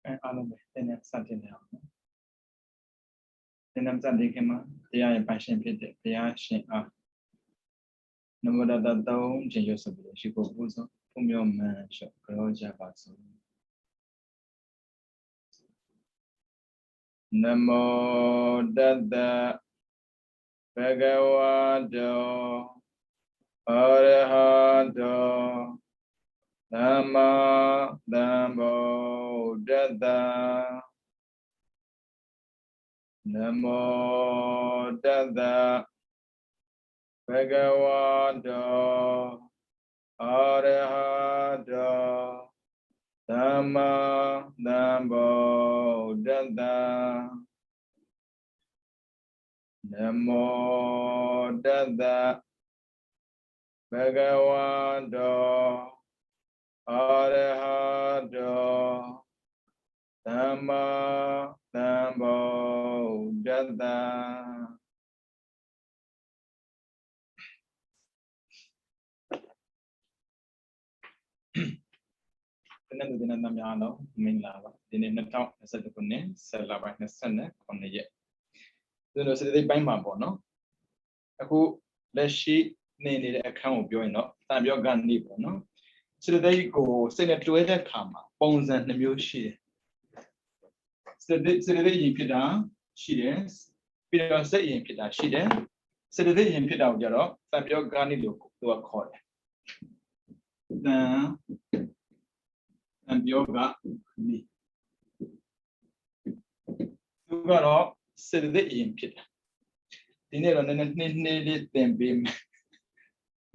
Along with the something else. Then I'm something came up, they are passion pit, they are shame up. No matter that down, change your subject, she go also from your man, shop, grow Javaso. Namo Dada Bhagavado Arahado Nama Namo Dada Namo Dada Bhagavado Arahado Nama Namo Dada Namo Dada Bhagavado Arahado Nama Namo Dada. Then the Namano, Minlava, the name of town, as a Pune, Salava, the Senate, on the yet. Then was the Bama Bono. Who let she named a account of your up, time your gun neighbor, no? So they go, send it to a comma, bones and the mule she. So they put down, she is, Peter saying Peter, she then. So they put out your up, time your gun look to a court. Now, and yoga me. You got up, said the impid. Dinner on an needed them beam.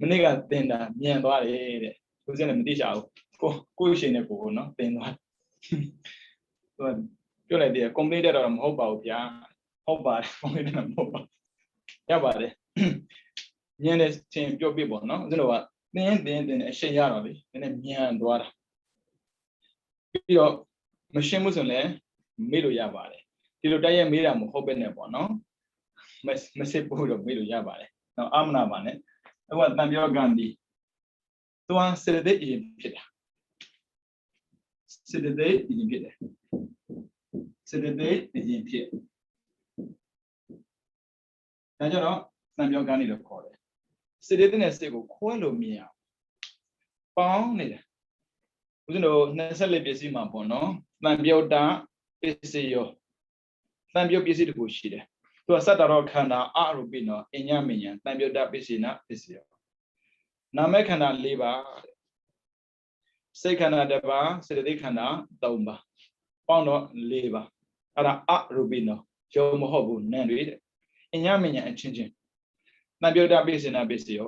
Maniga tenda, me and body, who's in a dish out. Go, in a pool, no, then what? Good idea, completed on mobile, yeah. Hobart, only than mobile. Yeah, body. Yanes team, your people, no? You know what? Then a shay yard, and a me and water. Your machine was on there, middle yabare. You look at me, I'm hoping upon no. Messy put of middle yabare. Now I'm not on it. I want them your Gandhi. To answer the impid. Sit the day in impid. Sit the day in impid. Now you know, I'm your Gandhi to call it. Sit it in a stable, call me out. Found it. You know, necessarily busy mampo, no? Nambioda, busy yo. Nambio busy to push it. To a Sataro Kana, Arubino, in Yamian, Nambioda busy not this year. Namekana liba, Sekana deba, Sedekana, Domba. Pono liba. Ara Arubino, Joe Mohobu, Nandrid. In Yamian and changing. Nambioda busy not busy.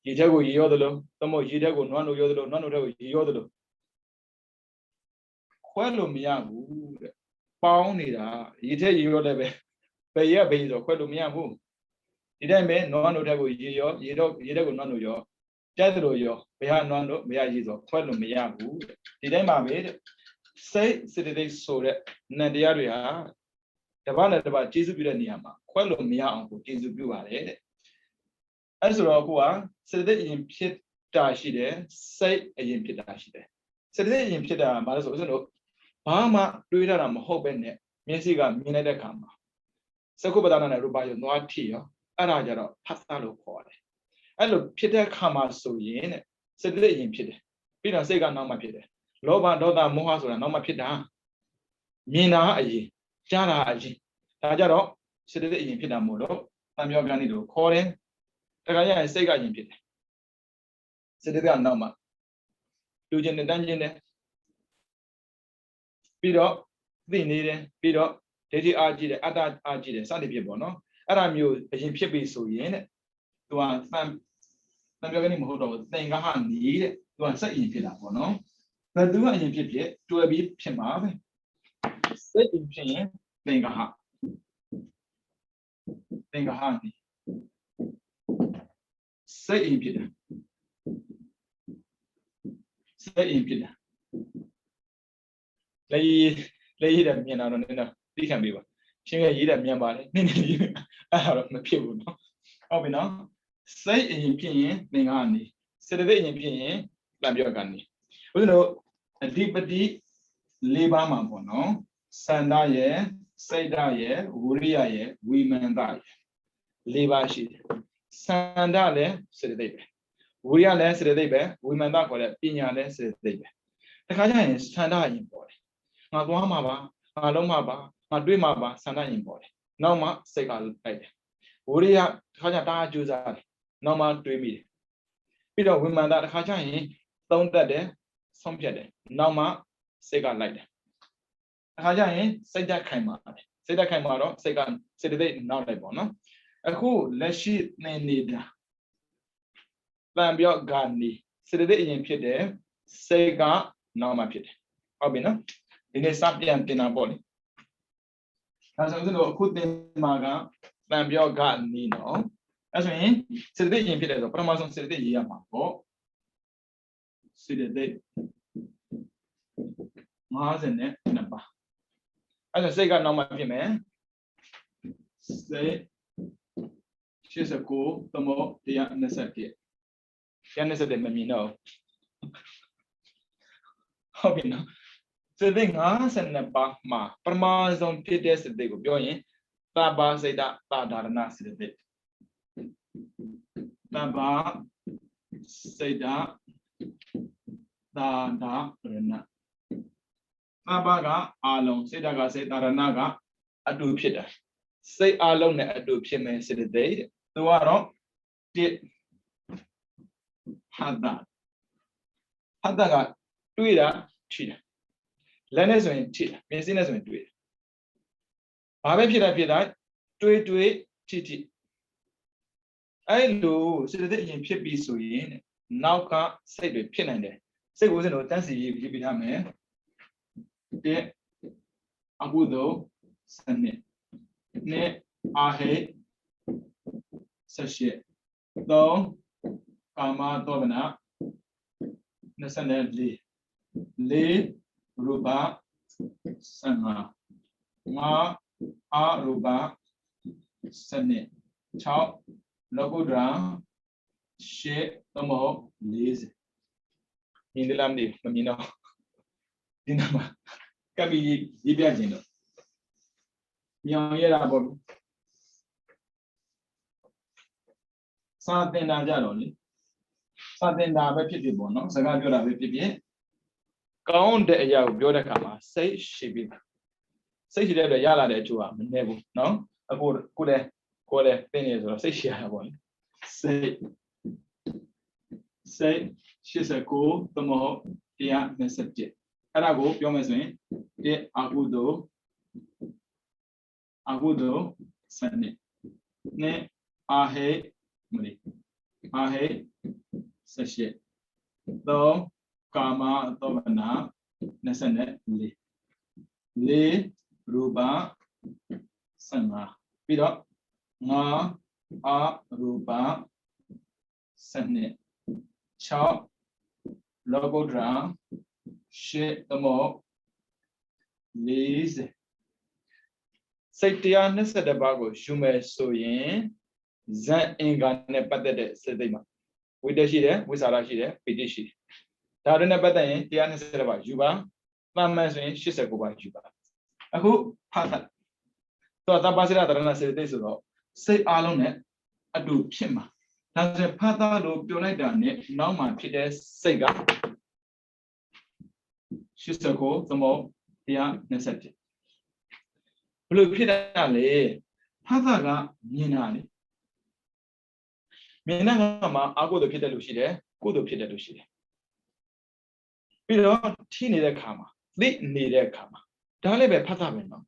Yitago Yodolo, Tomo Yidago, Nano Yodolo, Nano Yodolo. Quello miabu, Paunida, Yite Yodebe, Paya Bezo, Quello miabu. Ideme, no one would have Yidago Nano Yo, Jadro Yo, Beha Nano, Mea Yizo, Quello miabu. Idema made, say, they saw that Nadiaria, the one about Jesus Niama, Quello mia uncle, Jesus Buare. As Rohua, said the impit dashide, say a impit dashide. Said the impit Marazo, Mama, do it on Hobene, Messiga, Minetta Kama. Sakubadana Rubayo, no tea, Arajaro, Pasalo Core. I look Peter Kama so yin, said the impit. Peter Sega Nama Peter. Loba Doda Mohas or Nama Peter. Mina Aji, Jana Aji. Tajaro, said the impida Molo, I'm your Ganido, calling. I say, I impid. Said the Nama. Do you dungeon? Beat up, the needed, beat up, Daddy Argy, other Argy, Sunday people, no? And I'm you, a impid so yin. To answer, I'm going to hold on, saying a hand need to answer impid, no? But do I impid to a bit Pima? Say impid, think a hand. Think a hand. Say impid. Say impid. Lay them, you know, they can be one. She may eat at me about it. Out of my people. Oh, we know. Say in opinion, Ningani. Said the opinion, Lambiogani. You know, အဓိပတိ၄ပါးမှာပေါ့နော်စန္ဒရဲ့စိတ်ဓာတ်ရဲ့ဝိရိယရဲ့ဝိမန္တရဲ့၄ပါးရှိတယ်စန္ဒလည်းစေတသိက်ပဲဝိရိယလည်းစေတသိက်ပဲဝိမန္တခေါ်တဲ့ပညာလည်းစေတသိက်ပဲတခါကျရင်စန္ဒရင်ပေါ်တယ်ငါသွားမှာပါငါလုံးမှာပါငါတွေ့မှာပါစန္ဒရင်ပေါ်တယ်နောက်မှစိတ်ကလိုက်တယ်ဝိရိယတခါကျတာကြိုးစားတယ်နောက်မှတွေးမိတယ်ပြီးတော့ဝိမန္တတခါကျရင်သုံးသက်တယ်ဆုံးဖြတ်တယ်နောက်မှစိတ်ကလိုက်တယ်အခါကျရင်စိတ်ဓာတ်ခိုင်မာတယ်စိတ်ဓာတ်ခိုင်မာတော့စိတ်ကစေတသိက်နောက်လိုက်ပေါ့နော်အခုလက်ရှိနေနေတာတန်ပြော့ကနေစေတသိက်အရင်ဖြစ်တယ်စိတ်ကနောက်မှဖြစ်တယ်ဟုတ်ပြီနော်ဒီနေ့စပြန်တင်တာပေါ့လေဒါဆိုရင်တို့အခုတင်မှာကတန်ပြော့ကနေနော်အဲဆိုရင်စေတသိက်အရင်ဖြစ်တယ်ဆိုပထမဆုံးစေတသိက်ရေးရမှာပေါ့စေတသိက်52ပါအဲ့ဒါစိတ်ကနောက်မှဖြစ်မယ်စိတ်89သမုတ်121 121မမြင်တော့ဟုတ်ပြီနော်စေတသိက်52ပါမှာပထမဆုံးဖြစ်တဲ့စေတသိက်ကိုပြောရင်သဗ္ဗစိတ်တသာဓာရဏစေတသိက်သဗ္ဗစိတ်တသာဓာရဏသဗ္ဗကအာလုံးစိတ်ဓာတ်ကစိတ်သာရဏကအတူဖြစ်တာစိတ်အာလုံးနဲ့အတူဖြစ်မယ်စေတသိက်တဲ့သူကတော့တိဟာတာဟာတာကတွေးတာထိတာလက်နဲ့ဆိုရင်ထိတာမျက်စိနဲ့ဆိုရင်တွေးတယ်ဘာပဲဖြစ်တာဖြစ်တာတွေးထိအဲ့လိုစေတသိက်အရင်ဖြစ်ပြီးဆိုရင်နောက်ကစိတ်တွေဖြစ်နိုင်တယ်စိတ်ကိုစဉ်တော့တန်းစီရေးပြီးထားမယ်အကုသိုလ်စနစ်နဲ့အာဟိ78 3ကာမတောဗနာ24 4ရူပ15 5အာရူပစနစ်6လောကုတ္တရာ8သမုတ်40မြင်တယ်လားမသိဘူးမမြင်တော့ဒီနာမှာကပ်ပြီးရေးပြခြင်းတော့မြောင်ရတာပေါ့စာတင်တာကြတော့လေစာတင်တာပဲဖြစ်ပေါ့နော်စကားပြောတာပဲဖြစ်ကောင်းတဲ့အရာကိုပြောတဲ့အခါမှာစိတ်ရှိပြီးစိတ်ရှိတဲ့အတွက်ရလာတဲ့အကျိုးကမနည်းဘူးနော်အခုကိုယ်လည်းပင်နေဆိုတော့စိတ်ရှိရတာပေါ့လေစိတ်89သမုတ်121အဲ့ဒါကိုပြောမယ်ဆိုရင်အကုသိုလ်စနစ်နဲ့အာဟိ78 3ကာမတောဗနာ24 4ရူပ15ပြီးတော့5အာရူပ12 6လောကုတ္တရာ8သမုတ်40စိတ်121ပါးကိုယူမယ်ဆိုရင်ဇန်အင်္ဂါနဲ့ပတ်သက်တဲ့စေတသိက်မှာဝိတ္တရှိတယ်ဝိသရာရှိတယ်ပိဋိရှိတယ်ဒါတွေနဲ့ပတ်သက်ရင်121ပါးယူပါမှန်မှန်ဆိုရင်89ပါးယူပါအခုဖတ်တာတော့သဗ္ဗစိတ္တရဏစေတသိက်ဆိုတော့စိတ်အားလုံးနဲ့အတူဖြစ်မှာဒါဆိုရင်ဖတ်တာလို့ပြောလိုက်တာနဲ့နောက်မှဖြစ်တဲ့စိတ်က89သမုတ်121ဘလို့ဖြစ်တာလေဖတ်တာကမြင်တာလေမြင်တဲ့အခါမှာအကုသိုလ်ဖြစ်တဲ့လူရှိတယ်ကုသိုလ်ဖြစ်တဲ့လူရှိတယ်ပြီးတော့ထိနေတဲ့အခါမှာသိနေတဲ့အခါမှာဒါလည်းပဲဖတ်တာပဲနော်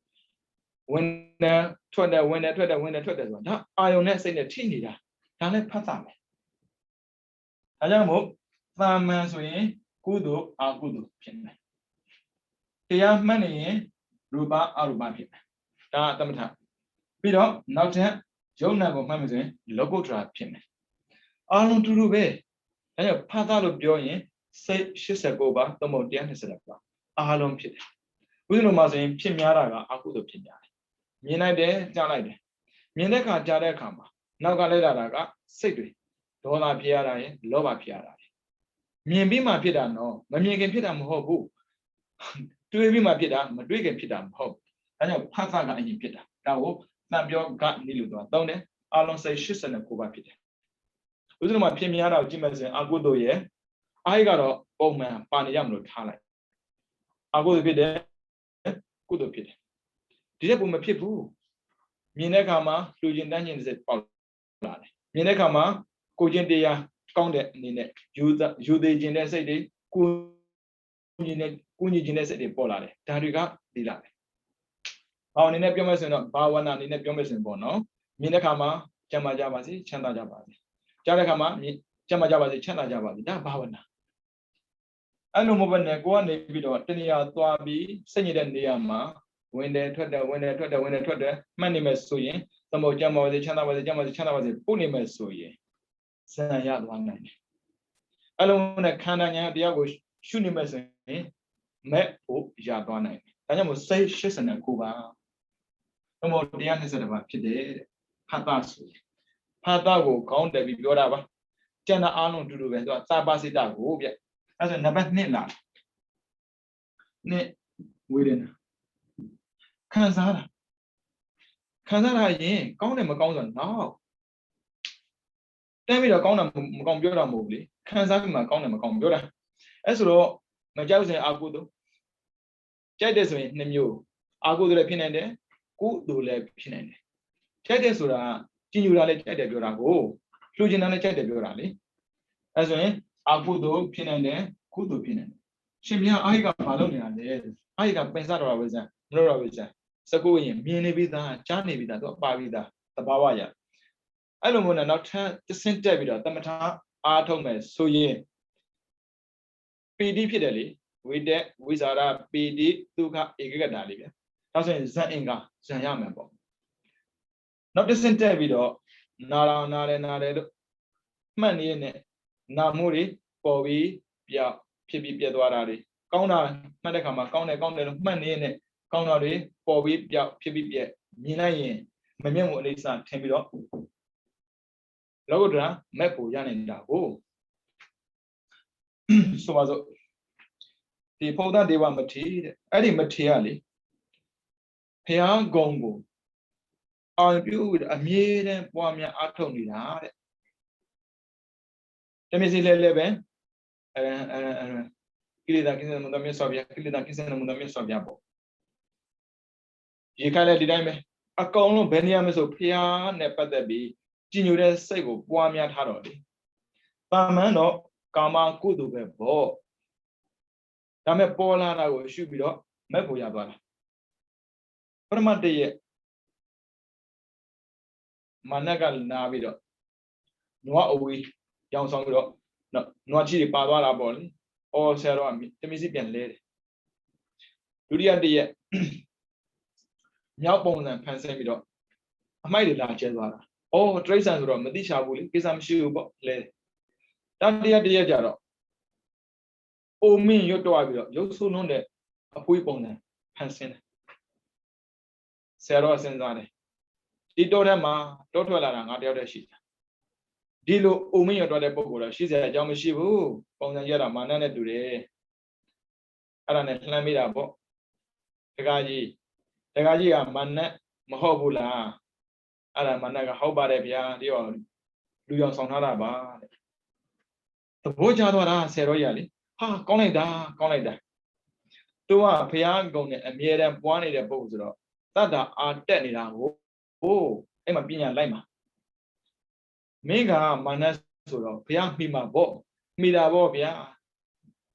ဝင်တယ်ထွက်တယ်ဝင်တယ်ထွက်တယ်ဆိုတာဒါအာယုံနဲ့စိတ်နဲ့ထိနေတာဒါလည်းဖတ်တာပဲဒါကြောင့်မို့သာမန်ဆိုရင်ကုသိုလ်အကုသိုလ်ဖြစ်မယ်တရားမှတ်နေရင်ရူပအရူပဖြစ်မယ်ဒါအတ္တမထပြီးတော့နောက်ထပ်ယုံနာကိုမှတ်မယ်ဆိုရင်လောကုတ္တရာဖြစ်မယ်အားလုံးတူတူပဲဒါကြောင့်ဖတ်တာလို့ပြောရင်စိတ်89ပါသမုတ်120ပါအားလုံးဖြစ်တယ်ဥစဉ်လိုမှာဆိုရင်ဖြစ်များတာကအကုသိုလ်ဖြစ်များတယ်မြင်လိုက်တယ်ကြားလိုက်တယ်မြင်တဲ့အခါကြားတဲ့အခါမှာနောက်ကလိုက်လာတာကစိတ်တွေဒေါသဖြစ်ရတာရယ်လောဘဖြစ်ရတာရယ်မြင်ပြီးမှဖြစ်တာနော်မမြင်ခင်ဖြစ်တာမဟုတ်ဘူး တွေးပြီးမှဖြစ်တာမတွေးခင်ဖြစ်တာမဟုတ်ဒါကြောင့်ဖတ်စာကအရင်ဖြစ်တာဒါကိုတန်ပြောကနေလို့တော့သုံးတယ်အလုံးစိတ်89ပါဖြစ်တယ်ဥစ္စမဖြစ်များတော့ကြည့်မယ်ဆိုရင်အကုသိုလ်ရဲ့အာဟိကတော့ပုံမှန်ပါနေရမလို့ထားလိုက်အကုသိုလ်ဖြစ်တယ်ကုသိုလ်ဖြစ်တယ်ဒီတဲ့ပုံမဖြစ်ဘူးမြင်တဲ့အခါမှာလူချင်းတန်းချင်းတစ်ပေါက်လာတယ်မြင်တဲ့အခါမှာကိုချင်းတရားကောင်းတဲ့အနေနဲ့ယူသေးခြင်းတဲ့စိတ်တွေကိုညီခြင်းတဲ့စိတ်တွေပေါ်လာတယ်ဒါတွေကဒီလာတယ်။ဘာအနေနဲ့ပြောမယ်ဆိုရင်တော့ဘာဝနာအနေနဲ့ပြောမယ်ဆိုရင်ပေါ့နော်မြင်တဲ့အခါမှာကျမ်းမာကြပါစေချမ်းသာကြပါစေကြားတဲ့အခါမှာကျမ်းမာကြပါစေချမ်းသာကြပါစေဒါဘာဝနာအဲ့လိုမဟုတ်ဘဲနဲ့ကိုကနေပြီးတော့တဏှာသွားပြီးစိတ်ညစ်တဲ့နေရာမှာဝင်တယ်ထွက်တယ်ဝင်တယ်ထွက်တယ်ဝင်တယ်ထွက်တယ်မှတ်နေမယ်ဆိုရင်သမုတ်ကျမ်းမာပါစေချမ်းသာပါစေကျမ်းမာစေချမ်းသာပါစေပို့နေမယ်ဆိုရင်ဇံရသွားနိုင်တယ်အဲ့လိုနဲ့ခန္ဓာဉာဏ်တရားကိုရှုနေမယ်ဆိုရင်မဲ့ဖို့ရသွားနိုင်တယ်ဒါကြောင့်မို့စိတ်89ပါသမုတ်တရား20ပါဖြစ်တယ်ဖတ်တာဆိုဖတ်တာကိုခေါင်းတယ်ပြီးပြောတာပါကျန်တဲ့အားလုံးတူတူပဲသူကစာပါစိတကိုဗျအဲ့ဆိုနံပါတ်2လာနှစ်ဝေဒနာခံစားတာရင်ကောင်းတယ်မကောင်းဆိုတော့နောက်တန်းပြီးတော့ကောင်းတာမကောင်းပြောတာမဟုတ်ဘူးလေခံစားပြီးမှကောင်းတယ်မကောင်းပြောတာအဲ့ဆိုတော့မကြောက်စင်အာကုသို့ကြိုက်တယ်ဆိုရင်2မျိုးအာကုသို့လည်းဖြစ်နိုင်တယ်ကုသို့လည်းဖြစ်နိုင်တယ်ကြိုက်တယ်ဆိုတာကြည်ညိုတာလည်းကြိုက်တယ်ပြောတာကိုလှူချင်တာလည်းကြိုက်တယ်ပြောတာလေအဲ့ဆိုရင်အာကုသို့ဖြစ်နိုင်တယ်ကုသို့ဖြစ်နိုင်တယ်ရှင်ဘုရားအာဟိကဘာလုပ်နေတာလဲအာဟိကပင်စတော်ပါပဲစမ်းမလို့တော့ပဲစမ်းစကုရင်မြင်နေပြီသားကြားနေပြီသားသူကပါပြီသားတဘာဝရအဲ့လိုမျိုးနဲ့နောက်ထပ်တဆင့်တက်ပြီးတော့တမထအားထုတ်မယ်ဆိုရင်ပီတိဖြစ်တယ်လေဝိတက်ဝိဇာရပီတိဒုက္ခဧကဂတလေးဗျဒါဆိုရင်ဇန်အင်္ဂါဇန်ရမယ်ပေါ့နောက်တဆင့်တက်ပြီးတော့နာတယ်လို့မှတ်နေရတဲ့နာမှုတွေပေါ်ပြီးပြောက်ဖြစ်ပြီးပြတ်သွားတာတွေကောင်းတာမှတ်တဲ့ခါမှာကောင်းတယ်လို့မှတ်နေရတဲ့ကောင်းတာတွေပေါ်ပြီးပြောက်ဖြစ်ပြီးပြက်မြင်လိုက်ရင်မမျက်မှောက်အိဋ္ဌာထင်ပြီးတော့လောကုတ္တရာမက်ဖို့ရနေတာကိုဆိုပါစို့ဒီဖုဒ္ဓဒေဝမထေရတဲ့အဲ့ဒီမထေရလေဘုရားဂုံကိုအောင်ပြုအမြဲတမ်းပွားများအားထုတ်နေတာတဲ့တမစီလဲပဲကိလေသာကိစ္စမတော်မြတ်စွာဘုရားကိလေသာကိစ္စမတော်မြတ်စွာဘုရားပေါ့ရေခိုင်လဲဒီတိုင်းပဲအကောင်လုံးဘယ်နေရာမှာဆိုဘုရားနဲ့ပတ်သက်ပြီးကြည်ညိုတဲ့စိတ်ကိုပွားများထားတော့လေတာမန်တော့ကာမကုသိုလ်ပဲပေါ့ဒါမဲ့ပေါ်လာတာကိုရှုပြီးတော့မက်ဖို့ရသွားတာပရမတ္တရဲ့မာနကနာပြီးတော့နွားအဝေးရောင်ဆောင်ပြီးတော့နွားချီတွေပါသွားတာပေါ့လေအော်ဆရာတော်ကတမစီပြန်လဲတယ်ဒုတိယတရက်မြောက်ပုံစံဖန်ဆင်းပြီးတော့အမိုက်တွေလာကျဲသွားတာအော်တရိစ္ဆာန်ဆိုတော့မသိချဘူးလေကိစ္စမရှိဘူးပေါ့လဲတတိယတရက်ကြတော့အိုမင်းရွတ်တော့ပြီးတော့ရုပ်ဆိုးလုံးတဲ့အဖွေးပုံစံဖန်ဆင်းတယ်ဆရာတော်စဉ်းစားတယ်ဒီတော့ထဲမှာတောထွက်လာတာငါတယောက်တည်းရှိတယ်ဒီလိုအိုမင်းရွတ်တော့တဲ့ပုံကတော့ရှိစရာအကြောင်းမရှိဘူးပုံစံကြတာမာနနဲ့တူတယ်အဲ့ဒါနဲ့လှမ်းမိတာပေါ့တကားကြီးကမာနမဟုတ်ဘူးလားအဲ့ဒါမာနကဟုတ်ပါတယ်ဗျာဒီတော့လူရောင်ဆောင်ထားတာပါတဲ့သဘောကျသွားတာဆယ်တော်ရလေဟာကောင်းလိုက်တာသူကဘုရားကုံနဲ့အမြဲတမ်းပွားနေတဲ့ပုဂ္ဂိုလ်ဆိုတော့တတ္တာအာတက်နေတာကိုအဲ့မှာပညာလိုက်မှာမင်းကမာနဆိုတော့ဘုရားမိမှာပေါ့မိတာပေါ့ဗျာ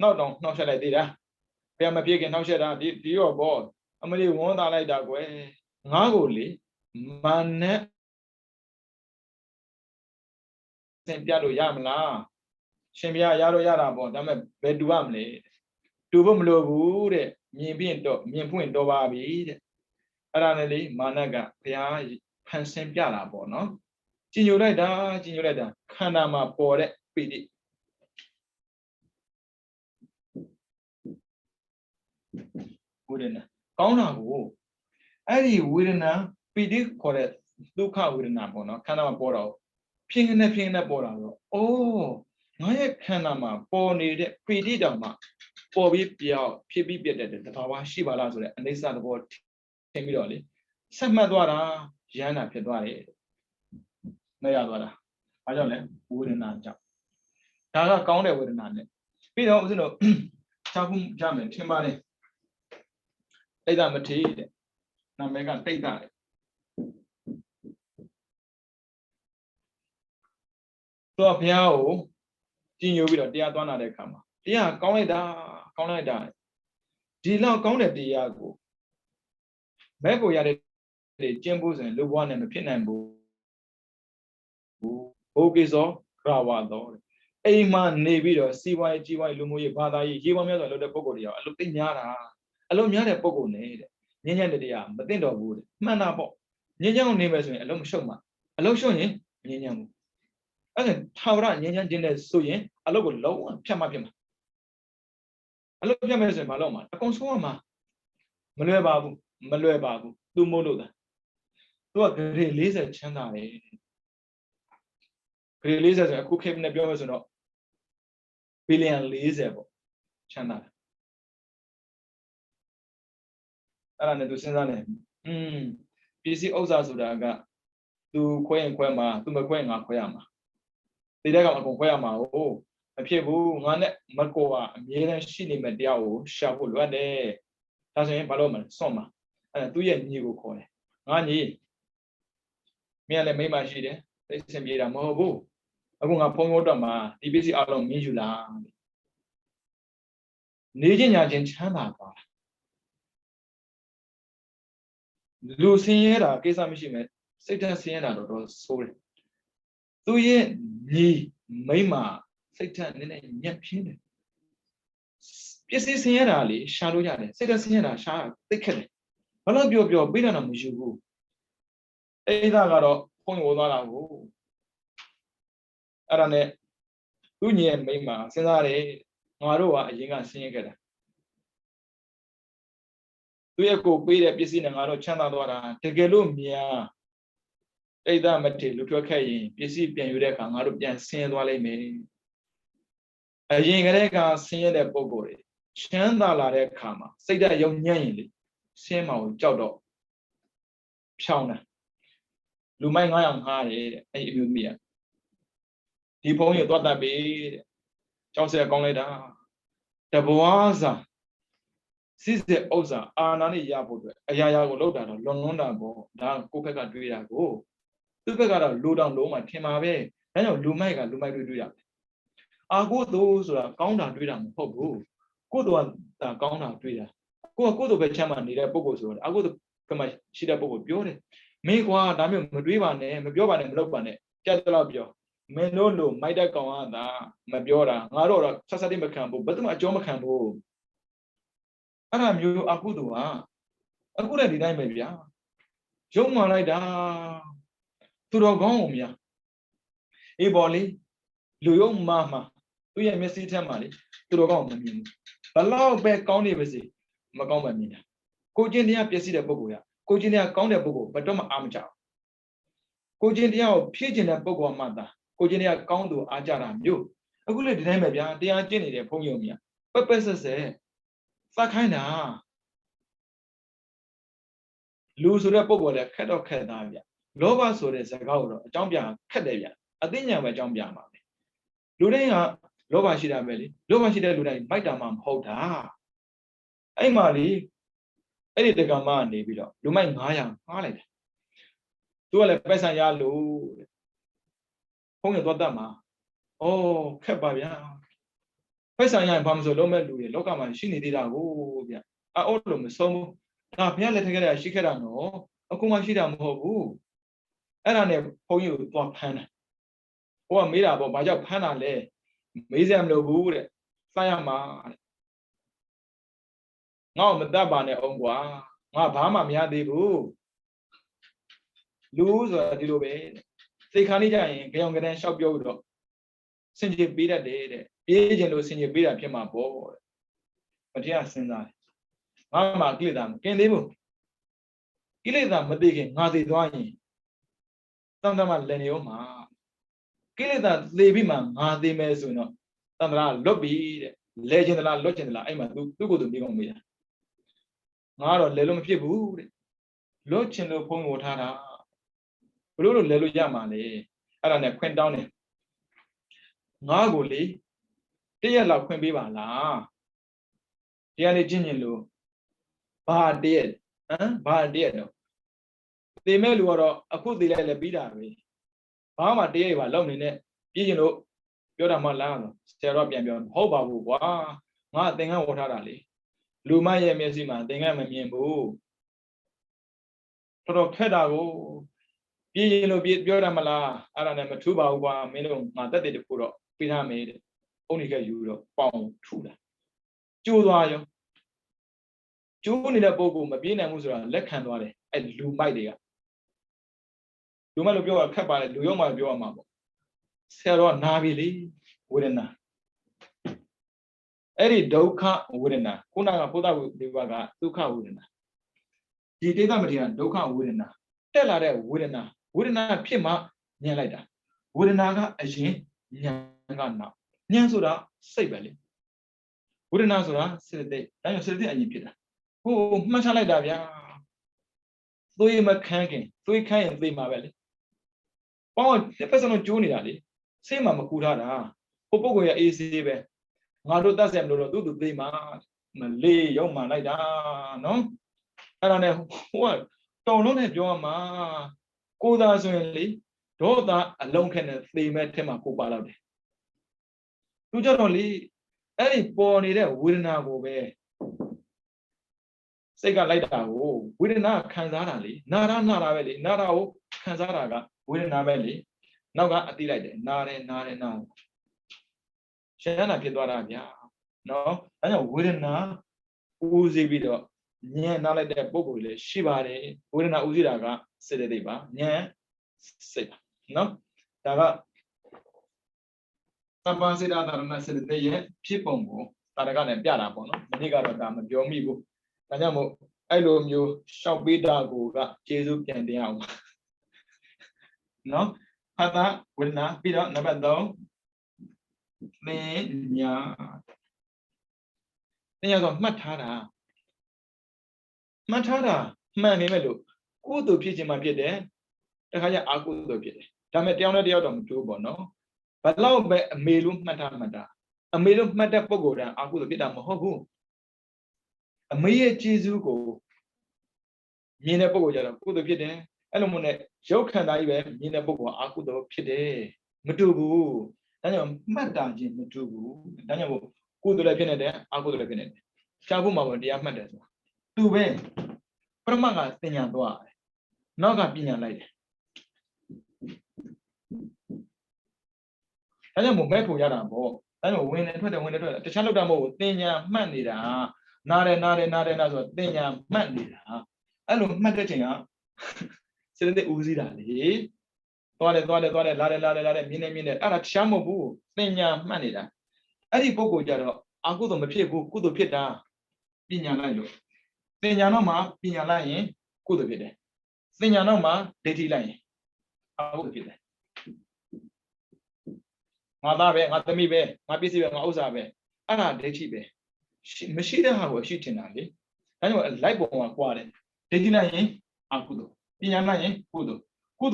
နောက်တော့နှောက်ဆက်လိုက်သေးတာဘုရားမပြေခင်နှောက်ဆက်တာဒီရောပေါ့အမလေးဝန်းသားလိုက်တာကွယ်ငါးကိုလေမာနသင်ပြလို့ရမလားရှင်ဘုရားရတော့ရတာပေါ့ဒါပေမဲ့ဘယ်တူရမလဲတူဖို့မလိုဘူးတဲ့မြင်ဖွင့်တော့ပါပြီတဲ့အဲ့ဒါနဲ့လေမာနကဘုရားဖန်ဆင်းပြတာပေါ့နော်ကြည်ညိုလိုက်တာခန္ဓာမှာပေါ်တဲ့ပိဋိဝေဒနာကောင်းတာကိုအဲ့ဒီဝေဒနာပိဋိခေါ်တဲ့ဒုက္ခဝေဒနာပေါ့နော်ခန္ဓာမှာပေါ်တော့ဖြင်းနေပေါ်တာတော့အိုးငါရဲ့ခန္ဓာမှာပေါ်နေတဲ့ပိဋိတောင်မှ ပေါ်ပြီးပြောက်ဖြစ်ပြီးပြတ်တဲ့တဘာဝရှိပါလားဆိုတဲ့အနိစ္စသဘောထင်ပြီးတော့လေဆက်မှတ်သွားတာရဟန္တာဖြစ်သွားတယ်မရသွားတာဘာကြောင့်လဲဝေဒနာကြောင့်ဒါကကောင်းတဲ့ဝေဒနာနဲ့ပြီးတော့ဦးဇင်းတို့ချောက်ခုကြမယ်ထင်ပါတယ်တိတ်တာမထေတဲ့နာမည်ကတိတ်တာလေသူကဘုရားကိုကြည်ညိုပြီးတော့တရားသွားနာတဲ့အခါမှာတရားကောင်းလိုက်တာဒီလောက်ကောင်းတဲ့တရားကိုမဲ့ကိုရတဲ့ကျင့်ဖို့ဆိုရင်လူဘဝနဲ့မဖြစ်နိုင်ဘူးဘိုးကိသောခရဝါတော်အိမ်မှာနေပြီးတော့စီးပွားရေးကြီးပွားရေးလူမှုရေးဘာသာရေးရေးပွားများစွာလုပ်တဲ့ပုံကိုယ်တွေရောအလုပ်သိများတာအလုပ်များတဲ့ပုံကိုယ်နဲ့တဲ့ညဉ့်ညံ့တဲ့တရားမသိတော့ဘူးတဲ့မှန်တာပေါ့ညဉ့်ညံ့နေမယ်ဆိုရင်အလုပ်မရှုံးမှာအလုပ်ရှုံးရင်ညဉ့်ညံ့ဘူးအဲ့ဒါထာဝရညဉ့်ညံ့ခြင်းနဲ့ဆိုရင်အလုပ်ကိုလုံးဝဖြတ်မှဖြစ်မှာအလုပ်ဖြတ်မယ်ဆိုရင်မလုပ်မှာအကုန်ဆုံးမှာမလွယ်ပါဘူးသူမို့လို့သာသူကဂရေ40ချမ်းသာတယ်ဂရေ40ဆိုအခုခေတ်နဲ့ပြောမယ်ဆိုတော့ဘီလီယံ40ပေါ့ချမ်းသာတယ်အဲ့ဒါနဲ့သူစဉ်းစားနေပစ္စည်းဥစ္စာဆိုတာကသူခွဲရင်ခွဲမှာသူမခွဲရင်ငါခွဲရမှာဒီတဲ့ကောင်အကုန်ခွဲရမှာဟုတ်မဖြစ်ဘူးငါနဲ့မကောကအမြဲတမ်းရှိနေမဲ့တရားကိုရှာဖို့လိုအပ်တယ်ဒါဆိုရင်ဘာလို့မလဲစွန့်မှာအဲ့သူ့ရဲ့ညီကိုခေါ်တယ်ငါညီမင်းလည်းမိမရှိတယ်သိစင်ပြေတာမဟုတ်ဘူးအခုငါဖုံးဖို့တော့မှာဒီပစ္စည်းအလုံးမင်းယူလာနေချင်းညာချင်းချမ်းသာပါလူဆင်းရဲတာကိစ္စမရှိမဲ့စိတ်ဓာတ်ဆင်းရဲတာတော့ဆိုးတယ်သူရဲ့ညီမိမစိတ်ဓာတ်နည်းနည်းညက်ပြင်းတယ်ပစ္စည်းဆင်းရဲတာလေရှာလို့ရတယ်စိတ်ဓာတ်ဆင်းရဲတာရှာသိခက်တယ်ဘာလို့ပြောပေးတာတော့မယူဘူးအဲ့ဒါကတော့ဖုံးဝသွားတာကိုအဲ့ဒါနဲ့သူညီရဲ့မိမစဉ်းစားတယ်ငါတို့ကအရင်ကဆင်းရဲခဲ့တာသူရဲ့ကိုပေးတဲ့ပစ္စည်းနဲ့ငါတို့ချမ်းသာသွားတာတကယ်လို့များတိတ်သားမထေလူထွက်ခဲ့ရင်ပစ္စည်းပြန်ယူတဲ့အခါငါတို့ပြန်ဆင်းရဲသွားလိမ့်မယ်အရင်ကတည်းကဆင်းရဲတဲ့ပုံကိုယ်တွေချမ်းသာလာတဲ့အခါမှာစိတ်ဓာတ်ယုံညံ့ရင်လေဆင်းမအောင်ကြောက်တော့ဖြောင်းတာလူမိုက်900ငှားတယ်တဲ့အဲ့အမျိုးသမီးကဒီဘုန်းကြီးသွားတတ်ပြီတဲ့ကြောက်စရာကောင်းလိုက်တာတဘွားစာစစ်စစ်ဥစ္စာအာနာနဲ့ရဖို့အတွက်အရာရာကိုလောက်တာတော့လွန်လွန်းတာပေါ့ဒါကိုယ့်ဘက်ကတွေးတာကိုသူ့ဘက်ကတော့လူတောင်လုံးမှထင်ပါပဲဒါကြောင့်လူမိုက်ကလူမိုက်တွေးရတယ်အာကိုသို့ဆိုတာကောင်းတာတွေးတာမဟုတ်ဘူးကိုသို့ကကောင်းတာတွေးတာကိုသို့ပဲချမ်းသာနေတဲ့ပုံကိုဆိုတော့အာကိုသို့ကမှရှိတဲ့ပုံကိုပြောတယ်မင်းကွာဒါမျိုးမတွေးပါနဲ့မပြောပါနဲ့မလုပ်ပါနဲ့ကြက်တော့ပြောမင်းတို့လိုမိုက်တဲ့ကောင်ကသာမပြောတာငါတို့တော့ဆက်ဆက်တိမခံဘူးဘယ်သူမှအကျိုးမခံဘူးအဲ့ဒါမျိုးအကုသိုလ်ဟာအခုလည်းဒီတိုင်းပဲဗျာရုံမှန်လိုက်တာသူတော်ကောင်းကိုများအေးပေါ်လေလူယုံမှာသူရဲ့မျက်စိထက်မှာလေသူတော်ကောင်းမမြင်ဘူးဘလောက်ပဲကောင်းနေပါစေမကောင်းမှမြင်တာကိုချင်းတရားပျက်စီးတဲ့ပုဂ္ဂိုလ်ရကိုချင်းတရားကောင်းတဲ့ပုဂ္ဂိုလ်ဘယ်တော့မှအားမကြဘူးကိုချင်းတရားကိုဖြည့်ကျင်တဲ့ပုဂ္ဂိုလ်မှသာကိုချင်းတရားကောင်းသူအားကြတာမျိုးအခုလေဒီတိုင်းပဲဗျာတရားကျင့်နေတဲ့ဘုန်းကြီးများပက်ပက်ဆက်ဆက်စခိုင်းတာလူဆိုတဲ့ပုံပေါ်လဲခက်တော့ခက်သားဗျလောဘဆိုတဲ့ဇာတ်ကောက်တော့အကြောင်းပြခက်တယ်ဗျအသိဉာဏ်ပဲအကြောင်းပြမှာပဲလူတိုင်းကလောဘရှိတာပဲလေလောဘရှိတဲ့လူတိုင်းမိုက်တာမှမဟုတ်တာအဲ့မှာလေအဲ့ဒီတက္ကမကနေပြီးတော့လူမိုက်900ငှားလိုက်တယ်သူကလည်းပိုက်ဆံရလို့ဖုန်းရသွားတတ်မှာဩခက်ပါဗျာပိုက်ဆံရရင်ဘာမှမဆိုလုံးမဲ့လူတွေလောကမှာရှိနေသေးတာကိုဗျအော်လို့မဆုံးဘူးဒါဘုရားလက်ထက်ကတည်းကရှိခဲ့တာနော်အခုမှရှိတာမဟုတ်ဘူးအဲ့ဒါနဲ့ဘုန်းကြီးကိုသွားဖမ်းတယ်ဟိုကမေးတာပေါ့ဘာကြောင့်ဖမ်းတာလဲမေးစရာမလိုဘူးတဲ့စရမှာတဲ့ငါ့ကိုမတတ်ပါနဲ့အောင်ကွာငါဘာမှမရသေးဘူးလူဆိုတာဒီလိုပဲစိတ်ခါလေးကြရင်ကြောင်ကတန်းလျှောက်ပြောတော့စင်ကြေပေးတတ်တယ်တဲ့ပြေးခြင်းလို့စင်ကြေပေးတာဖြစ်မှာပေါ့တဲ့မတရားစဉ်းစားတယ်ငါမှကိလေသာမကင်းသေးဘူးကိလေသာမသိခင်ငါသိသွားရင်တန်တမလည်းနေဦးမှာကိလေသာသိပြီးမှငါသိမယ်ဆိုရင်တော့တန်တရာလွတ်ပြီတဲ့ legend la legend la ai mà tu ko tu mi kong mi da ngã rồi le lo ma phit bu de lo chin lo phong wo tha da blo lo le lo ya ma le ai da ne khwin taw ne ngã ko le tếtရက်လောက်ခွင့်ပေးပါလားတရားလေးကျင့်ကျင်လို့ဘာတည့်ရက်ဘာတည့်ရက်တော့သေမဲ့လူကတော့အခုသေလိုက်လည်းပြီးတာပဲဘာမှတည့်ရက်ပါလောက်နေနဲ့ပြည့်ကျင်လို့ပြောတာမှလားဆိုဆရာတော်ပြန်ပြောဟုတ်ပါဘူးကွာငါသင်္ကန်းဝတ်ထားတာလေလူမရဲ့မျက်စိမှာသင်္ကန်းမမြင်ဘူးတော်တော်ခက်တာကိုပြည့်ကျင်လို့ပြောတာမလားအဲ့ဒါနဲ့မထူးပါဘူးကွာမင်းတို့ငါတက်တဲ့တခုတော့ပြီးထားမယ်တဲ့အုံနိကယူတော့ပေါင်ထူတာကျိုးသွားရောကျိုးနေတဲ့ပုံကိုမပြေးနိုင်ဘူးဆိုတာလက်ခံသွားတယ်အဲ့လူမိုက်တွေကလူမိုက်လို့ပြောတာခက်ပါလေလူရောမှပြောရမှာပေါ့ဆရာတော်နာပြီလေဝေဒနာအဲ့ဒီဒုက္ခဝေဒနာခုနကဘုဒ္ဓဒီဘကဒုက္ခဝေဒနာဒီဒေသမထေရဒုက္ခဝေဒနာတက်လာတဲ့ဝေဒနာဖြစ်မှညံလိုက်တာဝေဒနာကအရင်ညံကနောက်ညံဆိုတာစိတ်ပဲလေဝေဒနာဆိုတာစေတသိက်ဒါကြောင့်စေတသိက်အရင်ဖြစ်တာဟိုမှတ်ချလိုက်တာဗျာသွေးမခန်းခင်သွေးခန်းရင်သေမှာပဲလေပေါင်းတစ်ဖက်စလုံးကျိုးနေတာလေစိတ်မှမကူထားတာဟိုပုဂ္ဂိုလ်ရဲ့အေးဆေးပဲငါတို့တတ်ဆက်မလို့တော့သူသေမှာမလေးရောက်မှလိုက်တာနော်အဲ့ဒါနဲ့ဟိုကတော်လုံးနဲ့ပြောရမှာကိုသာဆိုရင်လေဒေါသအလုံးခက်နဲ့သေမဲ့ထဲမှာကိုပါတော့တယ်သူကြတော့လေအဲ့ဒီပေါ်နေတဲ့ဝေဒနာကိုပဲစိတ်ကလိုက်တာကိုဝေဒနာခံစားတာလေနာတာပဲလေနာတာကိုခံစားတာကဝေဒနာပဲလေနောက်ကအတိလိုက်တယ်နာတယ်ရှင်းတာဖြစ်သွားတာဗျာနော်အဲကြောင့်ဝေဒနာဦးစီးပြီးတော့ဉာဏ်နားလိုက်တဲ့ပုံကိုလေရှိပါတယ်ဝေဒနာဦးစီးတာကစေတသိက်ပါဉာဏ်စိတ်နော်ဒါကသဗ္ဗစေတသာရဏစေတသိက်ရဲ့ဖြစ်ပုံကိုတာရကနဲ့ပြတာပေါ့နော်ဒီနေ့ကတော့ဒါမပြောမိဘူးဒါကြောင့်မို့အဲ့လိုမျိုးရှောက်ပေးတာကိုကကျေစုပြန်တင်အောင်နော်ဖတ်တာဝေဒနာပြီးတော့နံပါတ်3သင်ညာဆိုမှတ်ထားတာမှန်နေမဲ့လို့ကုသိုလ်ဖြစ်ခြင်းမှဖြစ်တယ်တခါကျအကုသိုလ်ဖြစ်တယ်ဒါမဲ့တယောက်နဲ့တယောက်တော့မတူဘူးပေါ့နော်ဘလောက်ပဲအမေလို့မှတ်တာအမေလို့မှတ်တဲ့ပုံကိုယ်တည်းအကုသိုလ်ဖြစ်တာမဟုတ်ဘူးအမေရဲ့ကျေးဇူးကိုမြင်တဲ့ပုံကိုကြတော့ကုသိုလ်ဖြစ်တယ်အဲ့လိုမျိုးနဲ့ရုပ်ခန္ဓာကြီးပဲမြင်တဲ့ပုံကအကုသိုလ်ဖြစ်တယ်မတူဘူးဒါကြောင့်မှတ်တာချင်းမတူဘူးဒါကြောင့်မို့ကုသိုလ်လည်းဖြစ်နေတယ်အကုသိုလ်လည်းဖြစ်နေတယ်ရှားဖို့မှာပေါ့တရားမှတ်တယ်ဆိုတာသူပဲပရမတ်ကသင်ညာသွားတယ်နောက်ကပညာလိုက်တယ်ဒါကြောင့်မို့မဲ့ဖို့ရတာပေါ့ဒါကြောင့်ဝင်နေထွက်တယ်တခြားလောက်တာမဟုတ်ဘူးသင်ညာမှတ်နေတာနားတယ်ဆိုတော့သင်ညာမှတ်နေတာအဲ့လိုမှတ်တဲ့ချိန်ကစေတသိက်ဦးစီးတာလေသွားတယ်လာတယ်မြင်နေအဲ့ဒါတခြားမဟုတ်ဘူးသင်ညာမှတ်နေတာအဲ့ဒီပုံကိုကြတော့အကုသိုလ်မဖြစ်ဘူးကုသိုလ်ဖြစ်တာပညာလိုက်လို့သင်ညာတော့မှပညာလိုက်ရင်ကုသိုလ်ဖြစ်တယ်သင်ညာတော့မှဒိဋ္ဌိလိုက်ရင်အကုသိုလ်ဖြစ်တယ်ငါသားပဲငါသမီးပဲငါပစ္စည်းပဲငါဥစ္စာပဲအဲ့ဒါဒိဋ္ဌိပဲမရှိတဲ့ဟာကိုရှိတင်တာလေဒါကြောင့်လိုက်ပုံကကွာတယ်ဒိဋ္ဌိလိုက်ရင်အကုသိုလ်ပညာလိုက်ရင်ကုသိုလ်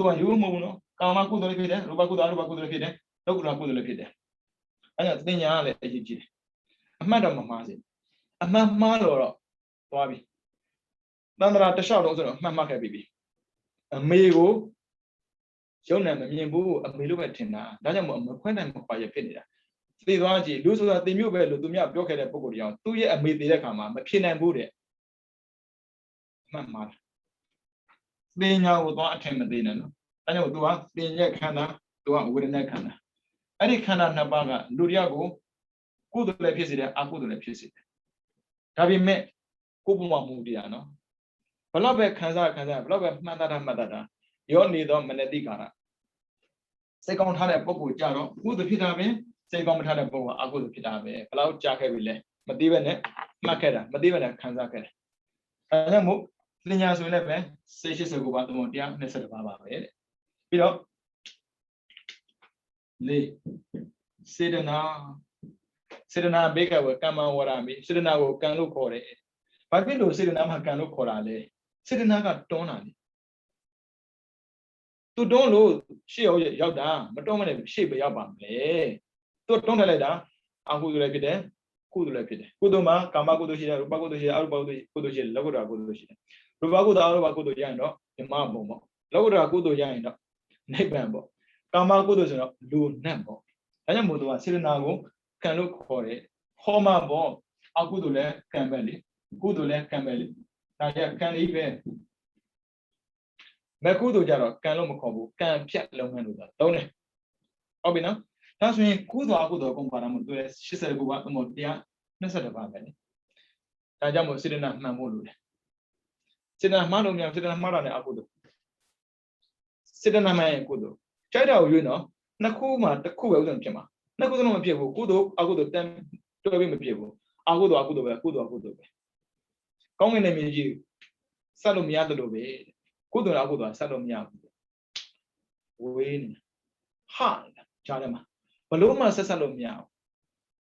ကရိုးမဟုတ်ဘူးနော်ကာမကုသိုလ်လည်းဖြစ်တယ်ရူပကုသိုလ်အရူပကုသိုလ်လည်းဖြစ်တယ်လောကုတ္တရာကုသိုလ်လည်းဖြစ်တယ်အဲ့ဒါသင်ညာကလည်းအရေးကြီးတယ်အမှတ်တော့မမှားစေအမှတ်မှားတော့သွားပြီတန္တရာတစ်လျှောက်လုံးဆိုတော့အမှတ်မှတ်ခဲ့ပြီအမေကိုရုပ်နဲ့မမြင်ဘူးအမေလို့ပဲထင်တာဒါကြောင့်မခွဲနိုင်မခွာရဖြစ်နေတာသိသွားကြည့်လူဆိုတာသင်မျိုးပဲလို့သူများပြောခဲ့တဲ့ပုံကိုတရားသူ့ရဲ့အမေသိတဲ့ခါမှာမဖြစ်နိုင်ဘူးတဲ့အမှတ်မှားသင်ညာကိုသွားအထင်မသေးနဲ့နော်ဒါကြောင့်သူကသင်ရဲ့ခန္ဓာသူကဝေဒနာခန္ဓာအဲ့ဒီခန္ဓာနှစ်ပါးကလူတရားကိုကုသိုလ်လည်းဖြစ်စေတယ်အကုသိုလ်လည်းဖြစ်စေတယ်ဒါပေမဲ့ကိုယ်ပုံမှမူတရားနော်ဘလောက်ပဲခံစားဘလောက်ပဲမှတ်တတ်တာရောနေတော့မနတိကာရစိတ်ကောင်းထားတဲ့ပုဂ္ဂိုလ်ကြတော့ကုသိုလ်ဖြစ်တာပဲစိတ်ကောင်းမထားတဲ့ပုဂ္ဂိုလ်အကုသိုလ်ဖြစ်တာပဲဘလောက်ကြားခဲ့ပြီလဲမသိပဲနဲ့မှတ်ခဲ့တာမသိပဲနဲ့ခံစားခဲ့တယ်အဲဒါမို့ပညာဆိုရင်လည်းပဲစိတ်89ပါးသုံးတရား20ပါးပါပဲတဲ့ပြီးတော့လေစေတနာ စေတနာဘေကဝကမ္မဝရမိစေတနာကိုကံလို့ခေါ်တယ်ဘာဖြစ်လို့စေတနာမှာကံလို့ခေါ်တာလဲစေတနာကတွန်းတာလေသူတွန်းလို့ရှေ့ရောက်တာမတွန်းမနဲ့ရှေ့ပဲရောက်ပါမလဲသူတွန်းထလိုက်တာအကုသိုလ်လည်းဖြစ်တယ်ကုသိုလ်လည်းဖြစ်တယ်ကုသိုလ်မှာကာမကုသိုလ်ရှိတယ်ရူပကုသိုလ်ရှိတယ်အရူပကုသိုလ်ရှိတယ်လောကုတ္တရာကုသိုလ်ရှိတယ်ရူပကုသိုလ်အရူပကုသိုလ်ရရင်တော့ဓမ္မဘုံပေါ့လောကုတ္တရာကုသိုလ်ရရင်တော့နိဗ္ဗာန်ပေါ့ကာမကုသိုလ်ဆိုတော့လူနတ်ပေါ့ဒါကြောင့်မို့သူကစေတနာကိုကံလို့ခေါ်တယ်ဟောမှာပေါ့အကုသိုလ်လည်းကံပဲလေကုသိုလ်လည်းကံပဲလေဒါကြကံလေးပဲမကုသိုလ်ကြတော့ကံလို့မခေါ်ဘူးကံဖြတ်လုပ်ငန်းလို့ဆိုတာသုံးတယ်ဟုတ်ပြီနော်ဒါဆိုရင်ကုသိုလ်အကုသိုလ်အကုန်ပါတာမို့သူလည်း89ပါးသမုတ်122ပါးပဲလေဒါကြောင့်မို့စေတနာမှန်ဖို့လိုတယ်စေတနာမှားလို့မရစေတနာမှားတာနဲ့အကုသိုလ်စေတနာမှန်ရင်ကုသိုလ်ကြိုက်တာကိုရွေးနော်နှစ်ခုမှတစ်ခုပဲဥစ္စာဖြစ်မှာနှစ်ခုစလုံးမဖြစ်ဘူးကုသိုလ်အကုသိုလ်တန်တွဲပြီးမဖြစ်ဘူးအကုသိုလ်အကုသိုလ်ပဲကုသိုလ်အကုသိုလ်ပဲကောင်းကင်နဲ့မြေကြီးဆက်လို့မရတယ်လို့ပဲကုသိုလ်အကုသိုလ်ဆက်လို့မရဘူးဝေးနေဟာကြားတယ်မှာဘလို့မှဆက်လို့မရဘူး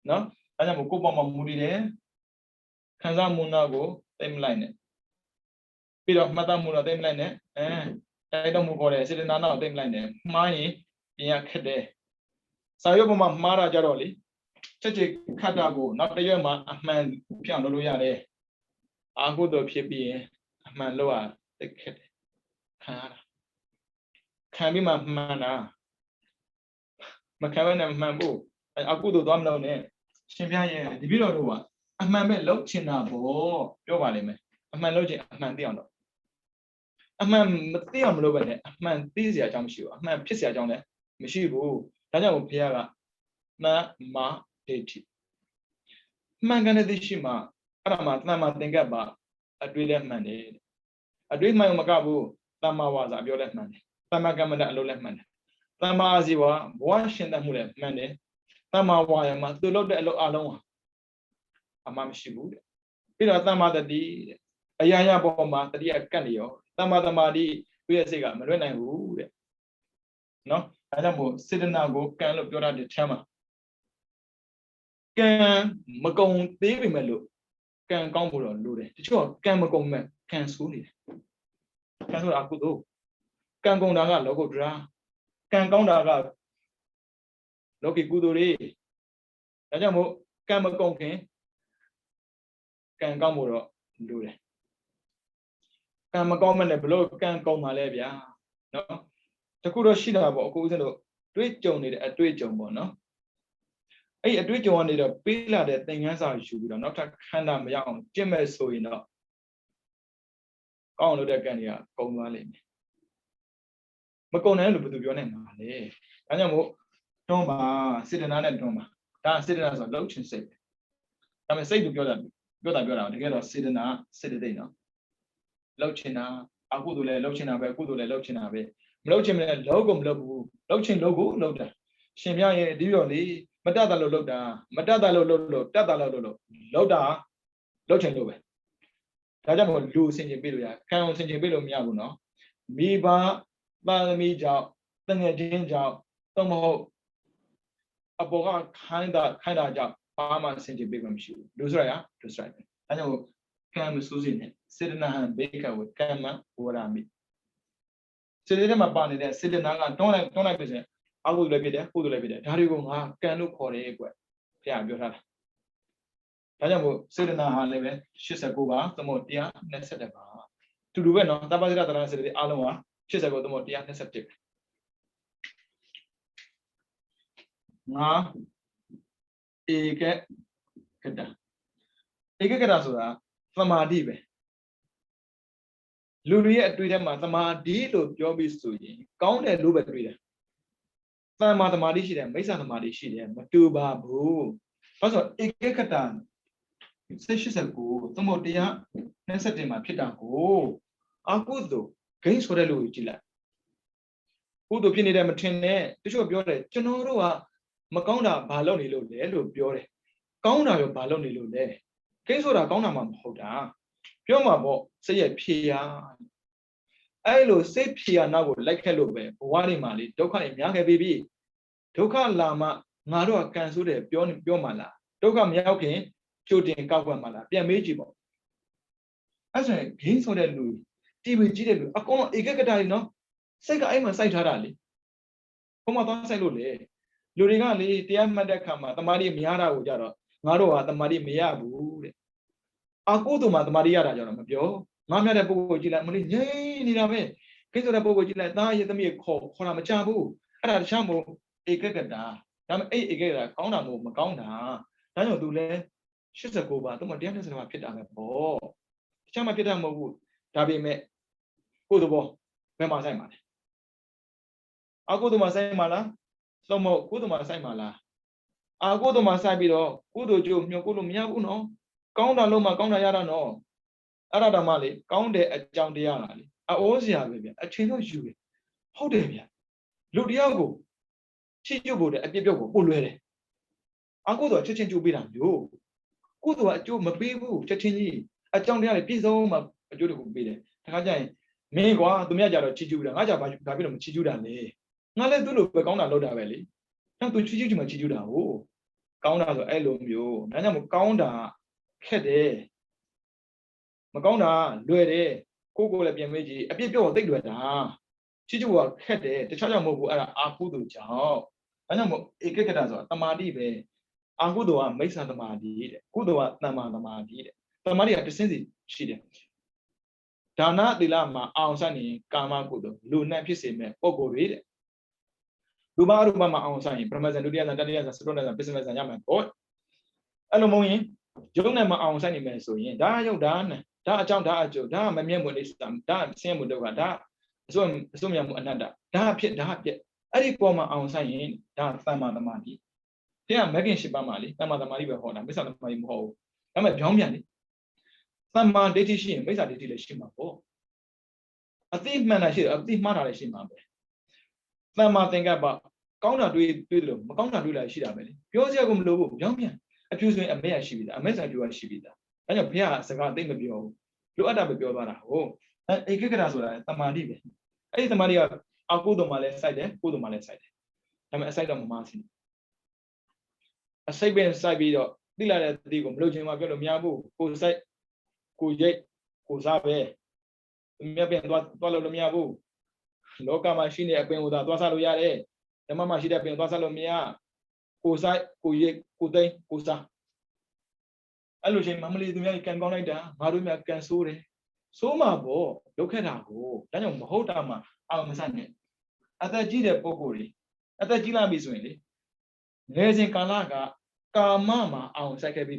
နော်ဒါကြောင့်မို့ကိုယ့်ပေါ်မှာမူတည်တယ်ခံစားမှုနာကိုသိမလိုက်နဲ့ပြီးတော့မှတ်သားမှုတော့သိမလိုက်နဲ့တိုက်တော့မှုခေါ်တယ်စေတနာတော့သိမလိုက်နဲ့မှားရင်ပြင်ရခက်တယ်စာရွက်ပေါ်မှာမှားတာကြတော့လေချက်ချခတ်တာကိုနောက်တစ်ရွက်မှာအမှန်ပြောင်းလို့ရတယ်အာဟုတော့ဖြစ်ပြီးရင်အမှန်လို့ရသိခက်တယ်ခံရတာခံပြီးမှမှန်တာမခံဘဲနဲ့မှန်ဖို့အကုသို့သွားမလို့နဲ့ရှင်ပြရဲ့တပည့်တော်တို့ကအမှန်ပဲလှုပ်ချင်တာပေါ့ပြောပါလိမ့်မယ်အမှန်လှုပ်ချင်အမှန်သိအောင်တော့အမှန်မသိအောင်မလုပ်ပဲနဲ့အမှန်သိစရာအကြောင်းမရှိဘူးအမှန်ဖြစ်စရာအကြောင်းလည်းမရှိဘူးဒါကြောင့်ဘုရားကမမဒိဋ္ဌိမှန်ကန်တဲ့သိရှိမှအဲ့ဒါမှတဏ္ဍာသင်္ကပ္ပအတွေးလည်းမှန်တယ်အတွေးမှန်မကဘူးတမ္မာဝါစာပြောလည်းမှန်တယ်တမ္မာကမ္မန္တအလုပ်လည်းမှန်တယ်တမ္မာအာဇီဝဘဝရှင်သန်မှုလည်းမှန်တယ်တမ္မာဝါယမှာသူလုပ်တဲ့အလုပ်အလုံးဟာအမှမရှိဘူးတဲ့ပြီးတော့တမ္မာတတိတဲ့အရာရာပေါ်မှာတတိယကတ်နေရောတမ္မာသမာဓိသူရဲ့စိတ်ကမလွတ်နိုင်ဘူးတဲ့နော်ဒါကြောင့်မို့စေတနာကိုကံလို့ပြောတာတဲ့ချမ်းမှာကံမကုံသေးပေမဲ့လို့ကံကောင်းဖို့တော့လိုတယ်တချို့ကံမကုံမဲ့ကံဆိုးနေတယ်ကံဆိုတာအကုသို့ကံကုံတာကလောကုတ္တရာကံကောင်းတာကလောကီကုသိုလ်တွေဒါကြောင့်မို့ကံမကုံခင်ကံကောင်းဖို့တော့လိုတယ်ကံမကောင်းမဲ့လည်းဘလို့ကံကောင်းပါလဲဗျာနော်တခုတော့ရှိတာပေါ့အခုဦးဇင်းတို့တွေးကြုံနေတဲ့အတွေ့အကြုံပေါ့နော်အဲ့အတွေ့အကြုံကနေတော့ပေးလာတဲ့သင်ခန်းစာယူပြီးတော့နောက်ထပ်ခန္ဓာမရအောင်ကျင့်မဲ့ဆိုရင်တော့ကောင်းလို့တဲ့ကံတွေကကုန်သွားလိမ့်မယ်မကုန်နိုင်လို့ဘယ်သူပြောနိုင်မှာလဲဒါကြောင့်မို့တွန်းပါစေတနာနဲ့တွန်းပါဒါစေတနာဆိုတော့လှုပ်ချင်စိတ်ပဲဒါပေမဲ့စိတ်သူပြောတာတကယ်တော့စေတနာစေတသိက်နော်လှုပ်ချင်တာအကုသိုလ်လည်းလှုပ်ချင်တာပဲကုသိုလ်လည်းလှုပ်ချင်တာပဲမလှုပ်ချင်မလဲလှုပ်ကိုမလှုပ်ဘူးလှုပ်ချင်လှုပ်ကိုလှုပ်တာရှင်ပြရဲ့ဒီတော့လေမတတ်တာလို့လှုပ်တာမတတ်တာလို့လှုပ်လို့တတ်တာလို့လှုပ်တာလှုပ်ချင်လို့ပဲဒါကြောင့်မို့လူဆင်ခြင်ပေးလို့ရခံအောင်ဆင်ခြင်ပေးလို့မရဘူးနော်မိဘပါသမီကြောင့်တငယ်ချင်းကြောင့်တော့မဟုတ်အပေါ်ကခိုင်းတာကြောင့်ဘာမှဆင်ခြင်ပေးမှမရှိဘူးလူဆိုရလူဆိုရဒါကြောင့်ကံမစိုးစိနဲ့စေတနာဟံဘေကဝကမ္မဝရမိစေတနာမှာပါနေတဲ့စေတနာကတွန်းလိုက်ပြီဆိုရင်အကုသိုလ်လည်းဖြစ်တယ်ကုသိုလ်လည်းဖြစ်တယ်ဒါတွေကိုငါကံလို့ခေါ်တယ်ကွဘုရားပြောထားတာဒါကြောင့်မို့စေတနာဟာလည်းပဲ89ပါသမုတ်121ပါတူတူပဲနော်တပ္ပဇိတတရစေတသိက်အလုံးဟာ89သမုတ်121ပဲငါဧကကတဧကကတဆိုတာသမာဓိပဲလူရဲ့အတွေ့အထဲမှာသမာဓိလို့ပြောပြီးဆိုရင်ကောင်းတယ်လို့ပဲတွေ့တယ်သမာသမာဓိရှိတယ်မိစ္ဆာသမာဓိရှိတယ်မတူပါဘူးဘာလို့ဧကကတ89သမုတ်121မှာဖြစ်တာကိုအကုသို့ဂိမ်းဆိုတဲ့လူကိုကြည့်လိုက်ကုသို့ဖြစ်နေတယ်မထင်နဲ့တချို့ပြောတယ်ကျွန်တော်တို့ကမကောင်းတာဘာလုပ်နေလို့လဲလို့ပြောတယ်ကောင်းတာရောဘာလုပ်နေလို့လဲဂိမ်းဆိုတာကောင်းတာမှမဟုတ်တာပြောမှာပေါ့စိတ်ရဲ့ဖြေရအဲ့လိုစိတ်ဖြေရနောက်ကိုလိုက်ခဲ့လို့ပဲဘဝတွေမှာလေဒုက္ခတွေများခဲ့ပြီဒုက္ခလာမှငါတို့ကကံဆိုးတယ်ပြောမှလား ဒုက္ခမရောက်ခင်ကြိုတင်ကောက်ွက်မှာလားပြန်မေးကြည့်ပေါ့အဲ့ဆိုရင်ဂိမ်းဆိုတဲ့လူတီဗီကြည့်တဲ့လူအကောင်ဧကကတာတွေနော်စိတ်ကအဲ့မှာစိုက်ထားတာလေဘုံမှာသွားစိုက်လို့လေလူတွေကလေတရားမှတ်တဲ့ခါမှာတမာတိမရတာကိုကြတော့ငါတို့ဟာတမာတိမရဘူးတဲ့အကုသိုလ်မှာတမာတိရတာကြတော့မပြောငါမြတ်တဲ့ပုဂ္ဂိုလ်ကြည့်လိုက်မလို့ငြိမ်းနေတာပဲကိစ္စတဲ့ပုဂ္ဂိုလ်ကြည့်လိုက်သားရသမီးခေါ်တာမချဘူးအဲ့ဒါတခြားမို့ဧကကတာဒါပေမဲ့အဲ့ဧကကတာကောင်းတာမို့မကောင်းတာဒါကြောင့်သူလဲ89ပါသူမ120ပါဖြစ်တာပဲပေါ့တခြားမှဖြစ်တာမဟုတ်ဘူးဒါပေမဲ့ကိုယ်သဘောဘယ်မှာဆိုင်မှာလဲအကုသိုလ်မှာဆိုင်မှာလားသို့မဟုတ်ကုသိုလ်မှာဆိုင်မှာလားအကုသိုလ်မှာဆိုင်ပြီးတော့ကုသိုလ်ကျိုးမျှော်ကုလို့မရဘူးနော်ကောင်းတာလုံးမှာကောင်းတာရတာနော်အဲ့ဒါတော့မှလေကောင်းတဲ့အကြောင်းတရားလားလေအိုးစရာပဲဗျအချိန်တော့ယူတယ်ဟုတ်တယ်ဗျလူတယောက်ကိုချစ်ကျုပ်ဖို့တဲ့အပြစ်ပြုတ်ကိုပို့လွဲတယ်အကုသိုလ်ချက်ချင်းကျိုးပေးတာမျိုးကုသိုလ်ကအကျိုးမပေးဘူးချက်ချင်းကြီးအကြောင်းတရားတွေပြည့်စုံမှအကျိုးတွေကိုပေးတယ်တခါကျရင်မင်းကွာသူမြတ်ကြတော့ချစ်ကျူးတာငါကြဘာဖြစ်လို့မချစ်ကျူးတာလဲငါလည်းသူ့လိုပဲကောင်းတာလုပ်တာပဲလေအဲ့သူချစ်ကျူးမှချစ်ကျူးတာဟုတ်ကောင်းတာဆိုအဲ့လိုမျိုးဒါကြောင့်မကောင်းတာခက်တယ်မကောင်းတာလွယ်တယ်ကိုလည်းပြန်မေးကြည့်အပြစ်ပြောသိလွယ်တာချစ်ကျူးကခက်တယ်တခြားကြောင့်မဟုတ်ဘူးအဲ့ဒါအာကုသိုလ်ကြောင့်ဒါကြောင့်မို့ဧကကတဆိုတာတမာတိပဲအာကုသိုလ်ကမိစ္ဆာတမာတိတဲ့ကုသိုလ်ကတမ္မာတမာတိတဲ့တမာတိကတစ်စင်းစီရှိတယ်ဒါနသီလမှာအောင်ဆိုင်ရင်ကာမကုသိုလ်လူနဲ့ဖြစ်စေမဲ့ပုံကိုယ်တွေတဲ့ရူပအရူပမှာအောင်ဆိုင်ရင်ပရမဇန်ဒုတိယဇန်တတိယဇန်စတုတ္တဇန်ပစ္စမဇန်ရမယ်ပေါ့အဲ့လိုမဟုတ်ရင်ယုံနဲ့မအောင်ဆိုင်နေမယ်ဆိုရင်ဒါယုတ်ဒါနဲ့ဒါအကြောင်းဒါအကျိုးဒါမမြတ်မှုအိစ္ဆာဒါဆင်းရဲမှုဒုက္ခဒါအစွမြတ်မှုအနတ္တဒါဖြစ်ဒါပြက်အဲ့ဒီပေါ်မှာအောင်ဆိုင်ရင်ဒါသမ္မာသမာဓိဘုရားမဂ္ဂင်၈ပါးမှာလေသမ္မာသမာဓိပဲဟောတာမိစ္ဆာသမာဓိမဟုတ်ဘူးဒါပေမဲ့ကြောင်းပြန်လေသမ္မာဒိဋ္ဌိရှိရင်မိစ္ဆာဒိဋ္ဌိလည်းရှိမှာပေါ့အသိမှန်တာရှိတယ်အသိမှားတာလည်းရှိမှာပဲသမ္မာသင်္ကပ္ပကောင်းတာတွေးတယ်လို့မကောင်းတာတွေးလိုက်ရှိတာပဲလေပြောစရာကိုမလိုဘူးကြောင်းပြန်အဖြူဆိုရင်အမေရရှိပြီသားအမေဆံပြူကရှိပြီသားဒါကြောင့်ဘုရားစကားသိမပြောဘူးလိုအပ်တာပဲပြောသွားတာဟုတ်ဧကကတာဆိုတာတမာတိပဲအဲ့ဒီတမာတိကအကုသိုလ်မှာလည်းစိုက်တယ်ကုသိုလ်မှာလည်းစိုက်တယ်ဒါပေမဲ့အစိုက်တော့မမဆင်းအစိတ်ပဲစိုက်ပြီးတော့သိလာတဲ့တတိကိုမလုပ်ချင်မှပြောလို့မရဘူးကိုစိုက်ကိုရိတ်ကိုစားပဲမြတ်ပြန်သွားလို့မရဘူးလောကမှာရှိနေတဲ့အပင်ကိုသာသွားစားလို့ရတယ်ဓမ္မမှာရှိတဲ့အပင်သွားစားလို့မရကိုစိုက်ကိုရိတ်ကိုသိမ်းကိုစားအဲ့လိုချိန်မမလီသူများကန်ကောင်းလိုက်တာငါတို့များကန်ဆိုးတယ်ဆိုးမှာပေါ့လုပ်ခဲ့တာကိုဒါကြောင့်မဟုတ်တာမှအောင်မဆနဲ့အသက်ကြီးတဲ့ပုဂ္ဂိုလ်တွေအသက်ကြီးလာပြီဆိုရင်လေငယ်စဉ်ကာလကကာမမှာအောင်ဆိုင်ခဲ့ပြီ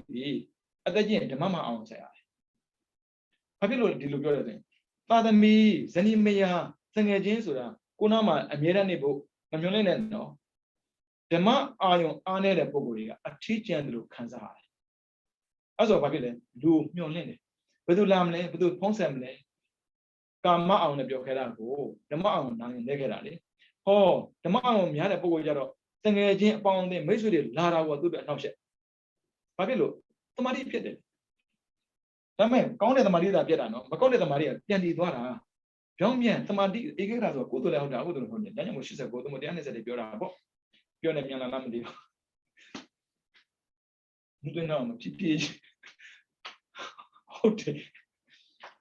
အသက်ကြီးရင်ဓမ္မမှာအောင်ဆိုင်ရတယ်ဘာဖြစ်လို့ဒီလိုပြောရလဲသာသမီဇနီးမယားစငယ်ချင်းဆိုတာကိုနာမှာအမြဲတမ်းနေဖို့မမျှော်လင့်နဲ့နော်ဓမ္မအာယုံအားနေတဲ့ပုဂ္ဂိုလ်တွေကအထီးကျန်တယ်လို့ခံစားရတယ်အဲ့ဆိုဘာဖြစ်လဲလူမျှော်လင့်တယ်ဘယ်သူလာမလဲဘယ်သူဖုံးဆက်မလဲကာမအောင်နဲ့ပြောခဲ့တာကိုဓမ္မအောင်နားနေခဲ့တာလေဟောဓမ္မအောင်များတဲ့ပုဂ္ဂိုလ်ကြတော့တငယ်ချင်းအပေါင်းအသင်းမိတ်ဆွေတွေလာတာကိုသူ့အတွက်အနှောက်အယှက်ဘာဖြစ်လို့တမာတိဖြစ်တယ်ဒါပေမဲ့ကောင်းတဲ့တမာတိသာပြတ်တာနော်မကောင်းတဲ့တမာတိကပြန်တည်သွားတာကြောင်းပြန်တမာတိဧကဂရဆိုကုသိုလ်လည်းဟုတ်တာအကုသိုလ်လည်းဟုတ်တယ်ဒါကြောင့်မို့89သို့မဟုတ်120တွေပြောတာပေါ့ပြောနေပြန်လာလားမသိဘူးဒီတော့မဖြစ်ဖြစ်ဟုတ်တယ်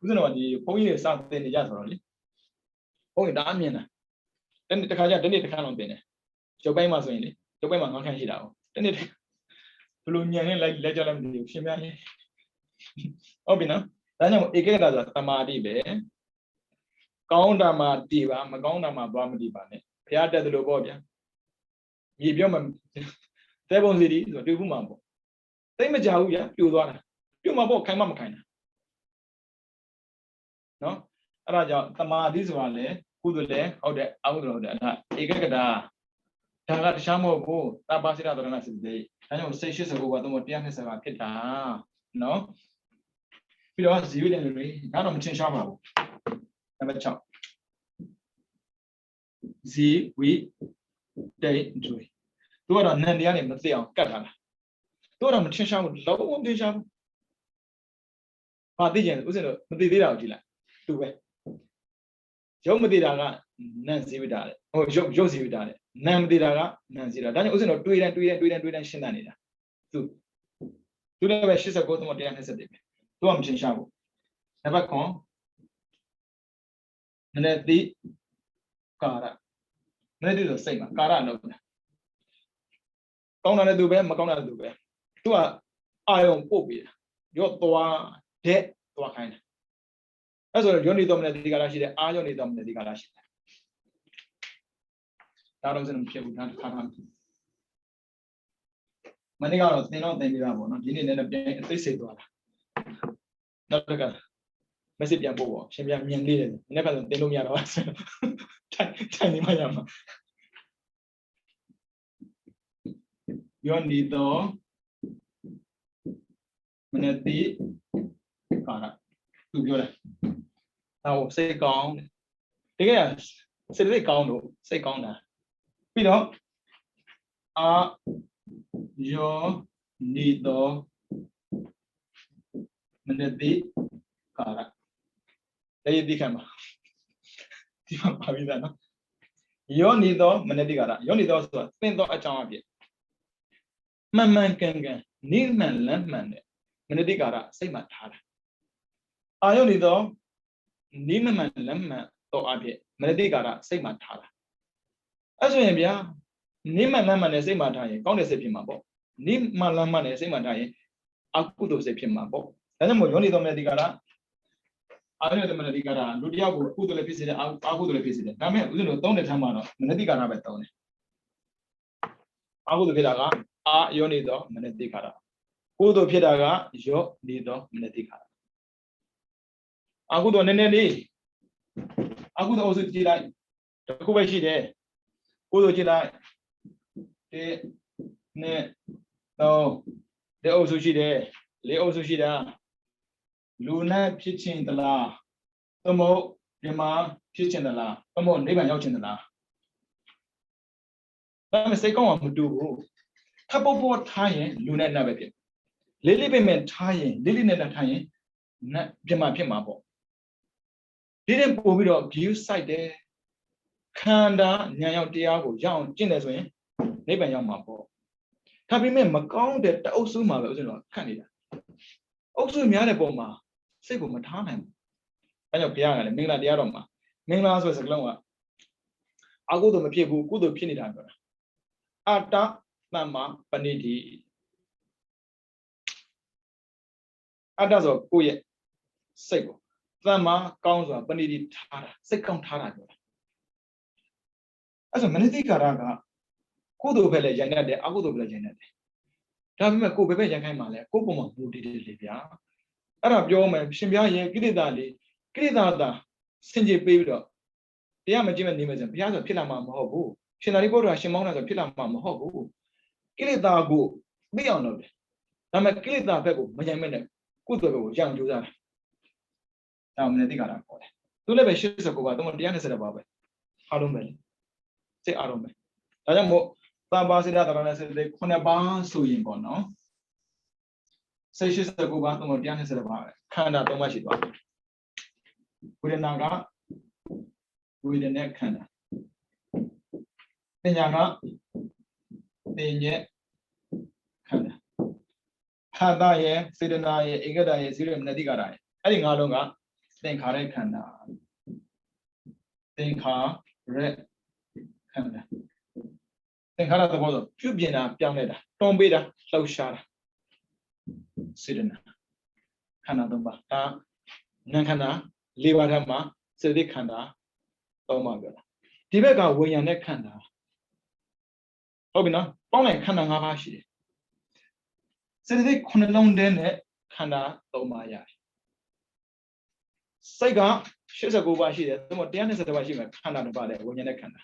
ဦးဇင်းတော်ကဒီဘုန်းကြီးတွေစတင်နေကြဆိုတော့လေဘုန်းကြီးဒါအမြင်တာတခါကျတနေ့တစ်ခါတော့တင်တယ်ရုပ်ပိုင်းမှာဆိုရင်လေရုပ်ပိုင်းမှာ9ခန်းရှိတာ哦တနေ့ဘယ်လိုညံနေလိုက်ကြလည်းမသိဘူးရှင်များလေးဟုတ်ပြီနော်ဒါကြောင့်ဧကဂရဆိုတာတမာတိပဲကောင်းတာမှတည်ပါမကောင်းတာမှသွားမတည်ပါနဲ့ဘုရားတက်တယ်လို့ပေါ့ဗျာမြေပြောမှသဲပုံစီတီဆိုတွေ့ဘူးမှာပေါ့သိမကြဘူးဗျာပြိုသွားတာပြိုမှာပေါ့ခိုင်မှမခိုင်တာနော်အဲ့ဒါကြောင့်တမာတိဆိုတာလေကုသိုလ်လည်းဟုတ်တယ်အကုသိုလ်ဟုတ်တယ်အဲ့ဒါဧကဂရဒါကတခြားမဟုတ်ဘူးသဗ္ဗစိတ္တသရဏစိတ္တိဒါကြောင့်စိတ်89ပါးသုံးဖို့120ပါးဖြစ်တာနော်ပြီးတော့ဇီဝိတ္တတွေဒါတော့မချင်းရှားပါဘူးနံပါတ်6ဇီဝိတ္တတွေသူကတော့နံတရားနဲ့မသိအောင်ကတ်ထားတာသူကတော့မချင်းရှားဘူးလုံးဝမချင်းရှားဘူးဘာသိကြလဲဥစ္စာတော့မသိသေးတာကိုကြည့်လိုက်သူပဲရုပ်မသိတာကနံဇီဝိတ္တတဲ့ဟိုရုပ်ဇီဝိတ္တတဲ့နံမသိတာကနံဇီဝိတ္တဒါကြောင့်ဥစ္စာတော့တွေးတိုင်းရှင်းတတ်နေတာသူ သူလည်းပဲ89သို့မဟုတ်120တယ်ပဲသူကမထင်ရှားဘူးနံပါတ်9မနတိကာရမနတိဆိုစိတ်မှာကာရလုံးတာကောင်းတာလည်းသူပဲမကောင်းတာလည်းသူပဲသူကအာယုံပို့ပြီးတာရော့သွားတဲ့သွားခိုင်းတယ်အဲ့ဆိုယောနိတော်မနတိကာရရှိတယ်အာယောနိတော်မနတိကာရရှိတယ်ဒါတော့စနေဖြစ်ဘူးဒါထားထားမနေ့ကတော့သင်တော့သင်ပြတာပေါ့နော်ဒီနေ့လည်းပြန်အသိစိတ်သွားတာနောက်တစ်ခါ message ပြန်ပို့ပေါ့ရှင်ပြန်မြင်လေးတယ်ဒီနေ့ကဆိုသင်လို့မရတော့ထိုင်နေမှရမှာယောနိတော်မနတိကာရသူပြောတယ်ဟောစိတ်ကောင်းတကယ်စိတ်ကောင်းလို့စိတ်ကောင်းတာပြီးတော့အာယောနိတော်မနတိကာရလည်းဒီခံပါဒီမှာပါပြီးသားနော်ယောနိတော်မနတိကာရယောနိတော်ဆိုတာသင်တော်အကြောင်းအဖြစ်မှန်မှန်ကန်ကန်နိမှန်လမ်းမှန်တဲ့မနတိကာရစိတ်မှထားတာအာယောနိတော်နိမှန်မှန်လမ်းမှန်တော့အဖြစ်မနတိကာရစိတ်မှထားတာအဲ့ဆိုရင်ဗျာနိမှန်လမ်းမှန်နဲ့စိတ်မှထားရင်ကောင်းတဲ့စိတ်ဖြစ်မှာပေါ့နိမှန်လမ်းမှန်နဲ့စိတ်မှထားရင်အကုသိုလ်စိတ်ဖြစ်မှာပေါ့ဒါကြောင့်မို့ယောနိတော်မနတိကာရအာယောနိတော်မနတိကာရလူတယောက်ကိုကုသိုလ်လည်းဖြစ်စေတယ်အကုသိုလ်လည်းဖြစ်စေတယ်ဒါပေမဲ့ဦးဇင်းတို့သုံးတဲ့ထမ်းမှာတော့မနတိကာရပဲသုံးတယ်အကုသိုလ်ဖြစ်တာကအာယောနိတော်မနတိကာရကုသိုလ်ဖြစ်တာကယောနိတော်မနတိကာရအကုသိုလ်နည်းနည်းလေးအကုသိုလ်အုပ်စုကြည့်လိုက်တစ်ခုပဲရှိတယ်ကုသိုလ်ကြည့်လိုက်1 2 3တဲ့အုပ်စုရှိတယ်4အုပ်စုရှိတာလူနဲ့ဖြစ်ခြင်းတလားသမုတ်ဒီမှာဖြစ်ခြင်းတလားသမုတ်နိဗ္ဗာန်ရောက်ခြင်းတလားဒါမှစိတ်ကောင်းမှမတူဘူးခပ်ပေါ်ပေါ်ထားရင်လူနဲ့နတ်ပဲဖြစ်လေးလေးပင်ပင်ထားရင်လေးလေးနဲ့ထားရင်နတ်ပြမဖြစ်မှာပေါ့ဒီတဲ့ပို့ပြီးတော့ view site တယ်ခန္ဓာဉာဏ်ရောက်တရားကိုရအောင်ကျင့်တယ်ဆိုရင်နိဗ္ဗာန်ရောက်မှာပေါ့ဒါပေမဲ့မကောင်းတဲ့တအုပ်စုမှာပဲဥစဉ်တော့ခတ်နေတာအုပ်စုများတဲ့ပုံမှာစိတ်ကိုမထားနိုင်ဘူးအဲကြောင့်ဘုရားကလည်းမင်္ဂလာတရားတော်မှာမင်္ဂလာဆိုတဲ့စကားလုံးကအကုသိုလ်မဖြစ်ဘူးကုသိုလ်ဖြစ်နေတာပြောတာအတ္တသမ္မာပဏိတိအတ္တဆိုကိုယ့်ရဲ့စိတ်ကိုသမ္မာကောင်းဆိုတာပဏိတိထားတာစိတ်ကောင်းထားတာပြောတာအဲ့ဆိုမနတိကာရကကုသိုလ်ပဲလည်းရိုင်တတ်တယ်အကုသိုလ်ပဲလည်းရိုင်တတ်တယ်ဒါပေမဲ့ကိုယ်ပဲရိုင်ခိုင်းမှလဲကိုယ်ပုံမှာမူတည်တယ်လေဗျာအဲ့ဒါပြောမယ်ရှင်ပြရဲ့ကိလေသာလေးကိလေသာသာစင်ကြယ်ပေးပြီးတော့တရားမကျင့်မဲ့နေမယ်ဆိုဘုရားဆိုဖြစ်လာမှာမဟုတ်ဘူးရှင်သာရိပုတ္တရာရှင်မောင်းတာဆိုဖြစ်လာမှာမဟုတ်ဘူးကိလေသာကိုသိအောင်လုပ်တယ်ဒါပေမဲ့ကိလေသာဘက်ကိုမရိုင်မဲ့နဲ့ကုသိုလ်ဘက်ကိုရအောင်ကြိုးစားတယ်ဒါမနတိကာရခေါ်တယ်သူလည်းပဲ89ပါတော့120ပါပဲအားလုံးပဲစိတ်အားလုံးပဲဒါကြောင့်မို့သဗ္ဗစေတသရဏစေတ9ပါးဆိုရင်ပေါ့နော်စိတ်89ပါတော့120ပါပဲခန္ဓာ3ပါးရှိသွားဝေဒနာကဝေဒနာခန္ဓာပညာကပညာခန္ဓာခန္ဓာရဲ့စေတနာရဲ့ဧကတရဲ့ဇိရမနတိကာရရဲ့အဲ့ဒီ၅လုံးကသင်္ခါရခန္ဓာသင်္ခါရခန္ဓာသင်္ခါရသဘောဆိုပြုပြင်တာပြောင်းလဲတာတွန်းပေးတာလှုပ်ရှားတာစေတနာခန္ဓာ၃ပါးဒါနာခန္ဓာ၄ပါးထက်မှာစေတခန္ဓာ၃ပါးပြောတာဒီဘက်ကဝိညာဉ်နဲ့ခန္ဓာဟုတ်ပြီနော်ပေါင်းလိုက်ခန္ဓာ၅ပါးရှိတယ်စေတသိက်9လုံးတည်းနဲ့ခန္ဓာ3ပါးရတယ်စိတ်က89ပါးရှိတယ်သို့မဟုတ်120ပါးရှိမယ်ခန္ဓာတစ်ပါးနဲ့ဝိညာဉ်နဲ့ခန္ဓာ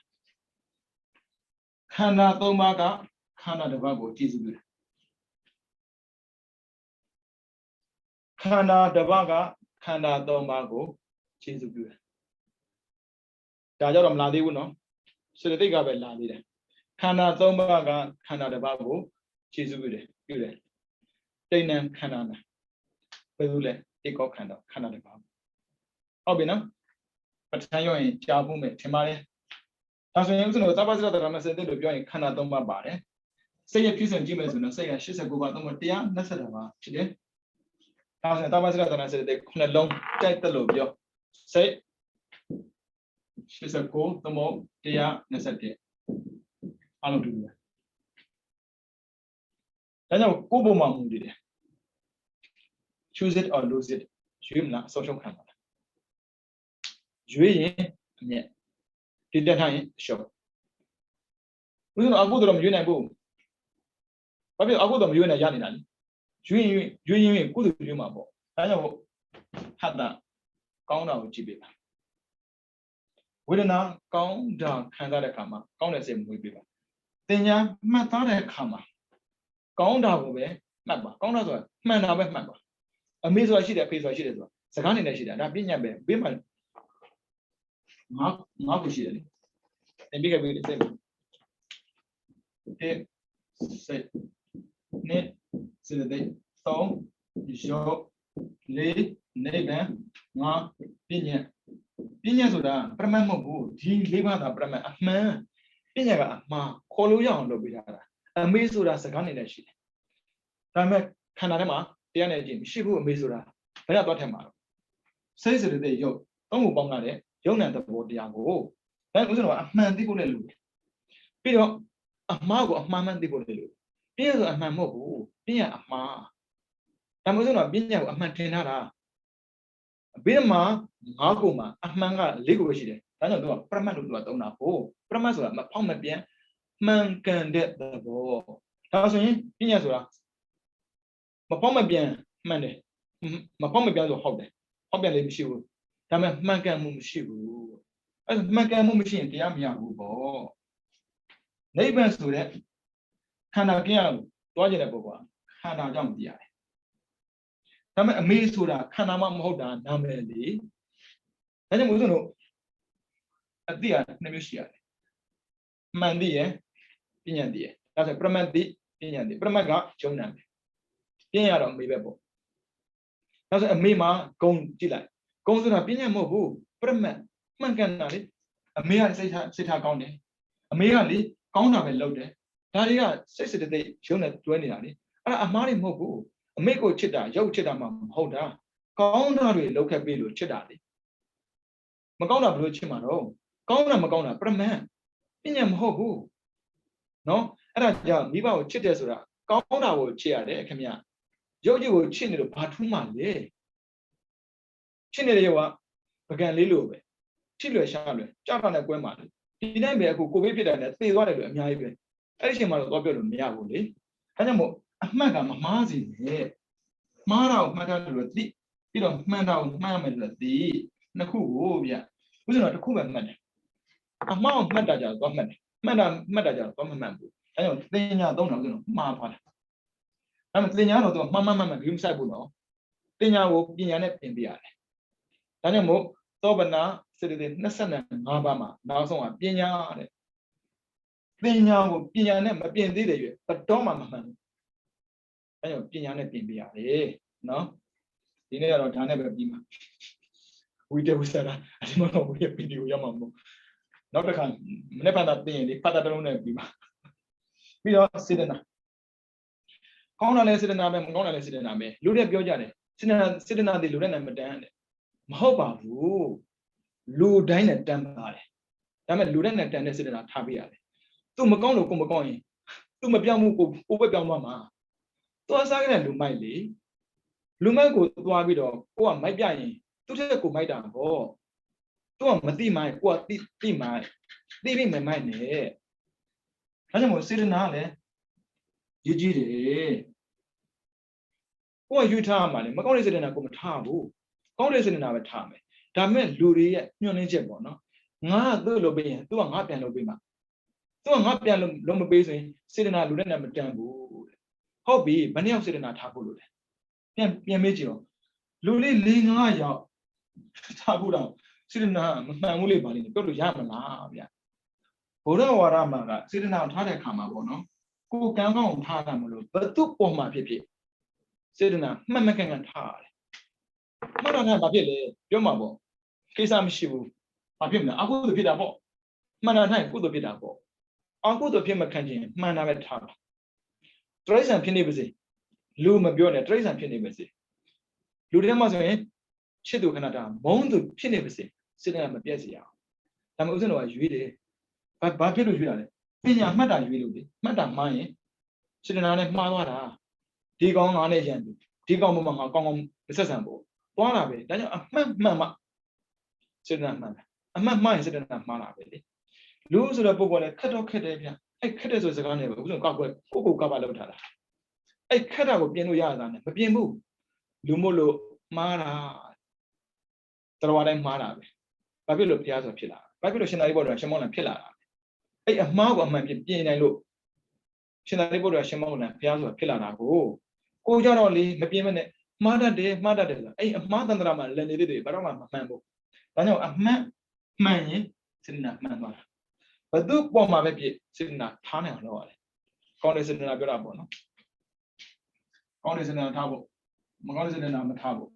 ခန္ဓာ3ပါးကခန္ဓာတစ်ပါးကိုကြည့်စုတယ်ခန္ဓာတစ်ပါးကခန္ဓာ3ပါးကိုကြည့်စုတယ်ဒါကြောင့်တော့မလာသေးဘူးနော်စေတသိက်ကပဲလာသေးတယ်ခန္ဓာ3ပါးကခန္ဓာတစ်ပါးကိုကြည့်စုတယ်ပြုတယ်တိဏ္ဏခန္ဓာနာဘယ်လိုလဲဧကောခန္ဓာခန္ဓာတစ်ပါးဟုတ်ပြီနော်ပဋ္ဌာန်းရောရင်ကြာဖို့မယ်ထင်ပါတယ်ဒါဆိုရင်ဥစဉ်တို့သဗ္ဗစေတသရဏစေတလို့ပြောရင်ခန္ဓာ3ပါးပါတယ် စိတ်ရဖြစ်စဉ်ကြည့်မယ်ဆိုတော့စိတ်က89ပါတော့တရား20ပါဖြစ်တယ်ဒါဆိုရင်တာမစရတနာစေတဲ့ခုနှလုံးကြိုက်တယ်လို့ပြောစိတ်89တော့တရား21အားလုံးတူတယ်ဒါကြောင့်ကိုယ်ပုံမှန်မှုတွေတယ် choose it or lose it ရွေးမလားအဆုံးရှုံးခံပါလားရွေးရင်အမြတ်ဒီတက်ထားရင်ရှော့ဘုရားအကုသိုလ်တော့မရွေးနိုင်ဘူးဘာဖြစ်အကုသိုလ်မရွေးနိုင်ရနေတာလေရွေးရင်ကုသိုလ်ရွေးမှာပေါ့ဒါကြောင့်ဟတ်တာကောင်းတာကိုကြည့်ပေးပါဝေဒနာကောင်းတာခံစားတဲ့အခါမှာကောင်းတဲ့စိတ်မွေးပေးပါတင်ညာမှတ်သားတဲ့အခါမှာကောင်းတာကိုပဲမှတ်ပါကောင်းတာဆိုတာမှန်တာပဲမှတ်ပါအမေဆိုတာရှိတယ်အဖေဆိုတာရှိတယ်ဆိုတာစကားနေနဲ့ရှိတာဒါပြညတ်ပဲဘေးမှာငါ့ကိုရှိတယ်လေတင်ပြခဲ့ပြီစိတ်စိတ်နဲ့စိတ်တဲ့သုံးရောလေးနေဗန်ငါပြညတ်ဆိုတာပရမတ်မဟုတ်ဘူးဒီလေးပါးသာပရမတ်အမှန်ပြညတ်ကအမှားခေါ်လို့ရအောင်လုပ်ပေးတာအမေဆိုတာစကားနေနဲ့ရှိတယ်ဒါပေမဲ့ခန္ဓာထဲမှာတရားနဲ့ကြည့်မရှိဘူးအမေဆိုတာဘယ်တော့သွားထက်မှာတော့စိတ်စရတဲ့ရုပ်သုံးခုပေါင်းလာတဲ့ရုပ်နဲ့သဘောတရားကိုဒါဥစ္စာကအမှန်သိဖို့လည်းလိုတယ်ပြီးတော့အမှားကိုအမှားမှန်သိဖို့လည်းလိုတယ်ပြည့်ဆိုအမှန်မဟုတ်ဘူးပြည့်ရအမှားဒါမှမဟုတ်တော့ပြည့်ညတ်ကိုအမှန်ထင်ထားတာဘေးမှာ၅ခုမှာအမှန်က၄ခုပဲရှိတယ်ဒါကြောင့်သူကပရမတ်လို့သူကသုံးတာကိုပရမတ်ဆိုတာမဖောက်မပြန်မှန်ကန်တဲ့သဘောဒါဆိုရင်ပြည့်ညတ်ဆိုတာမဖောက်မပြန်မှန်တယ်မဖောက်မပြန်ဆိုဟုတ်တယ်ဖောက်ပြန်လည်းမရှိဘူးဒါပေမဲ့မှန်ကန်မှုမရှိဘူးအဲ့မှန်ကန်မှုမရှိရင်တရားမရဘူးပေါ့နိဗ္ဗာန်ဆိုတဲ့ခန္ဓာကင်းရလို့တွားကြတဲ့ပုဂ္ဂိုလ်ကခန္ဓာကြောင့်တရားတယ်ဒါပေမဲ့အမေဆိုတာခန္ဓာမှမဟုတ်တာနာမည်လေဒါကြောင့်မို့ဆိုတော့အတိအနှစ်မျိုးရှိရတယ်မှန်သိရပညာသိရဒါဆိုပရမတ်သိပညာသိပရမတ်ကကျုံနာမယ်ပညာတော့အမေပဲပေါ့ဒါဆိုအမေမှာဂုံကြည့်လိုက်ဂုံဆိုတာပညာမဟုတ်ဘူးပရမတ်မှန်ကန်တာလေအမေကစိတ်ထားကောင်းတယ်အမေကလေကောင်းတာပဲလုပ်တယ်ဒါတွေကစိတ်စတဲ့ရုံနဲ့တွဲနေတာလေအဲ့ဒါအမားတွေမဟုတ်ဘူးအမေကိုချစ်တာရုပ်ချစ်တာမှမဟုတ်တာကောင်းတာတွေလောက်ခဲ့ပြီလို့ချစ်တာလေမကောင်းတာဘယ်လိုချစ်မှာတော့ကောင်းတာမကောင်းတာပရမတ်ပညာမဟုတ်ဘူးနော်အဲ့ဒါကြောင့်မိဘကိုချစ်တယ်ဆိုတာကောင်းတာကိုချစ်ရတယ်ခင်ဗျရုပ်ကြီးကိုချစ်နေလို့ဘာထူးမှလဲချစ်နေတဲ့ရုပ်ကပကံလေးလိုပဲချစ်လွယ်ရှားလွယ်ကြောက်တာနဲ့ကွဲမှာလေဒီတိုင်းပဲအခုကိုဗစ်ဖြစ်တာနဲ့သေသွားတယ်လို့အများကြီးပဲအဲ့ဒီအချိန်မှာတော့သွားပြောလို့မရဘူးလေအဲကြောင့်မို့အမှတ်ကမမားစီနဲ့မှားတာကိုမှတ်ထားလို့သိပြီးတော့မှန်တာကိုမှတ်မယ်လို့သိနှစ်ခုကိုဗျဥစ္စာတော့တစ်ခုပဲမှတ်တယ်အမှားကိုမှတ်တာကြတော့သွားမှတ်တယ်မှတ်တာကြတော့သွားမမှတ်ဘူးအဲကြောင့်သင်ညာသုံးတာဥစ္စာတော့မှားသွားတယ်ဒါပေမဲ့သင်ညာတော့သူကမှန်ဂရုမစိုက်ဘူးနော်သင်ညာကိုပညာနဲ့ပြင်ပြရတယ်ဒါကြောင့်မို့သောဗနာစေတသိက်25ပါးမှာနောက်ဆုံးကပညာတဲ့ပညာကိုပညာနဲ့မပြင်သေးတယ်ရွယ်ဘတော်မှမမှန်ဘူးအဲကြောင့်ပညာနဲ့ပြင်ပြရတယ်နော်ဒီနေ့ကတော့ဒါနဲ့ပဲပြီးမှာဝိတဝိသရာအဒီမှာတော့ဝိရဗီဒီယိုရမှာမဟုတ်နောက်တစ်ခါမနေ့ကတည်းကပြင်လေဖတ်တာတလုံးနဲ့ပြီးမှာပြီးတော့စေတနာကောင်းတာလဲစေတနာပဲမကောင်းတာလဲစေတနာပဲလူတွေပြောကြတယ်စေတနာတွေလူတွေနဲ့မတန်းတယ်မဟုတ်ပါဘူးလူတိုင်းနဲ့တန်းပါတယ်ဒါပေမဲ့လူတိုင်းနဲ့တန်းတဲ့စေတနာထားပြရတယ်သူမကောင်းလို့ကိုမကောင်းရင်သူမပြောင်းဘူးကိုပဲပြောင်းသွားမှာသွားစားကြတဲ့လူမိုက်လေလူမိုက်ကိုသွားပြီးတော့ကိုကမိုက်ပြရင်သူ့တဲ့ကိုမိုက်တာပေါ့သူကမသိမိုက်ကိုကသိမိုက်သိပြီးမမိုက်နဲ့ဒါကြောင့်မို့စေတနာလည်းရေးကြည့်တယ်ကိုကယူထားမှာလေမကောင်းတဲ့စေတနာကိုမထားဘူးကောင်းတဲ့စေတနာပဲထားမယ်ဒါမဲ့လူတွေရဲ့ညှို့နှင်းချက်ပေါ့နော်ငါကသူ့လုပ်ပေးရင်သူကငါပြန်လုပ်ပေးမှာသူကငါပြန်လုပ်မပေးဆိုရင်စေတနာလူနဲ့မတန်ဘူးတဲ့ဟုတ်ပြီဘယ်နှယောက်စေတနာထားဖို့လို့လဲပြန်မေးကြည့်တော့လူလေး4-5ယောက်ထားဖို့တော့စေတနာမမှန်ဘူးလေပါလိမ့်ပြောလို့ရမလားဗျဘုရားဝါဒမှာကစေတနာထားတဲ့ခါမှာပေါ့နော်ကိုကံကောင်းထားတာမလို့ဘသူ့ပေါ်မှာဖြစ်စေတနာမှန်ကန်ထားရတယ်မှန်တော့ဘာဖြစ်လဲပြောမှာပေါ့ကိစ္စမရှိဘူးဘာဖြစ်မလဲအကုသိုလ်ဖြစ်တာပေါ့မှန်တာထိုင်ကုသိုလ်ဖြစ်တာပေါ့အကုသိုလ်ဖြစ်မခံခြင်းမှန်တာပဲထားတာ tradition ဖြစ်နေပါစေလူမပြောနဲ့ tradition ဖြစ်နေပါစေလူတွေမှာဆိုရင်ချစ်သူခဏတာမုန်းသူဖြစ်နေပါစေစိတ်နဲ့မပြည့်စရာဒါမှမဟုတ်ဦးဇင်းတော်ကရွေးတယ်ဘာဖြစ်လို့ရွေးတာလဲပညာမှတ်တာရွေးလို့လေမှတ်တာမှားရင်စေတနာနဲ့မှားသွားတာဒီကောင်ငါနဲ့ရန်သူဒီကောင်ပေါ်မှာငါကောင်းကောင်းမဆက်ဆံဖို့သွားတာပဲဒါကြောင့်အမှတ်မှန်မှစေတနာမှန်တယ်အမှတ်မှားရင်စေတနာမှားတာပဲလေလူဆိုတဲ့ပုံပေါ်လဲခက်တော့ခက်တယ်ဗျအဲ့ခက်တဲ့ဆိုစကားနဲ့ပဲဦးဇင်းကောက်ကွယ်ကိုကောက်ပါလောက်ထားတာအဲ့ခက်တာကိုပြင်လို့ရတာနဲ့မပြင်ဘူးလူမို့လို့မှားတာတော်တိုင်းမှားတာပဲဘာဖြစ်လို့ဘုရားဆိုဖြစ်လာဘာဖြစ်လို့ရှင်သာရိပုတ္တရာရှင်မောလန်ဖြစ်လာတာအဲ့အမှားကိုအမှန်ပြင်နိုင်လို့ရှင်သာရိပုတ္တရာရှင်မောလန်ဘုရားဆိုဖြစ်လာတာကိုကြတော့လေမပြင်မနဲ့မှားတတ်တယ်ဆိုအဲ့အမှားတန္တရာမှာလည်းနေသေးတယ်ဘာတော့မှမမှန်ဘူးဒါကြောင့်အမှန်မှန်ရင်စေတနာမှန်သွားတာဘသူပေါ်မှာပဲပြည့်စေတနာထားနိုင်အောင်လုပ်ရတယ်ကောင်းတဲ့စေတနာပြောတာပေါ့နော်ကောင်းတဲ့စေတနာထားဖို့မကောင်းတဲ့စေတနာမထားဖို့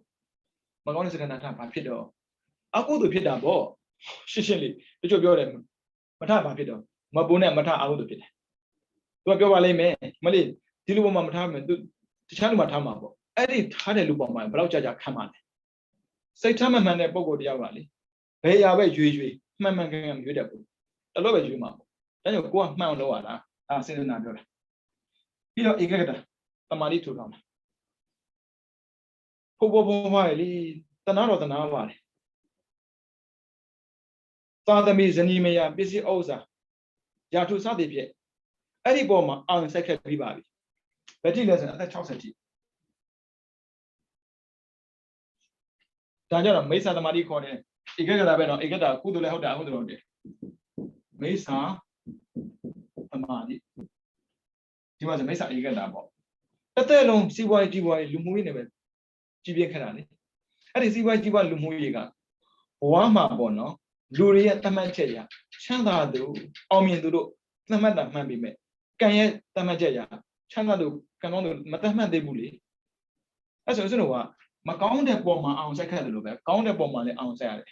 မကောင်းတဲ့စေတနာထားဘာဖြစ်တော့အကုသိုလ်ဖြစ်တာပေါ့ရှင်းလေးတချို့ပြောတယ်မထားဘာဖြစ်တော့မပုံနဲ့မထားအကုသိုလ်ဖြစ်တယ်သူကပြောပါလိမ့်မယ်မလေးဒီလူပေါ်မှာမထားမယ်သူတခြားလူမှာထားမှာပေါ့အဲ့ဒီထားတဲ့လူပေါ်မှာဘယ်တော့ကြာခံမှာလဲစိတ်ထားမှန်တဲ့ပုံကိုတယောက်ကလေဘယ်ရာပဲရွေမှန်ကန်ရွေတတ်ဘူးတလို့ပဲရွေမှာပေါ့ဒါကြောင့်ကိုကမှန်အောင်လုပ်ရတာစေတနာပြောတာပြီးတော့ဧကဂတတမာတိထူထောင်တာဖို့ပါလေတနာတော့တနာပါတယ်သာသမီဇနီးမယာပစ္စည်းဥစ္စာရာထုစသည်ဖြင့်အဲ့ဒီပေါ်မှာအောင်ဆက်ခဲ့ပြီးပါပြီဘယ်ထိလဲဆိုရင်အသက်60ထိဒါကြတော့မိစ္ဆာသမာဓိခေါ်တယ်ဧကဂတပဲနော်ဧကဂတကုသိုလ်လည်းဟုတ်တာဟုတ်တယ်မိစ္ဆာသမာဓိဒီမှာဆိုမိစ္ဆာဧကဂတပေါ့တစ်သက်လုံးစီးပွားရေးလူမှုရေးနဲ့ပဲကြီးပြင်းခဲ့တာလေအဲ့ဒီစီးပွားရေးလူမှုရေးကဘဝမှာပေါ့နော်လူတွေရဲ့သတ်မှတ်ချက်ရချမ်းသာသူအောင်မြင်သူတို့သတ်မှတ်တာမှန်ပြီမဲ့ကံရဲ့သတ်မှတ်ချက်ရချမ်းသာသူကံကောင်းသူမသတ်မှတ်သေးဘူးလေအဲ့ဆိုကျွန်တော်ကမကောင်းတဲ့ပုံမှာအောင်ဆက်ခဲ့တယ်လို့ပဲကောင်းတဲ့ပုံမှာလည်းအောင်ဆက်ရတယ်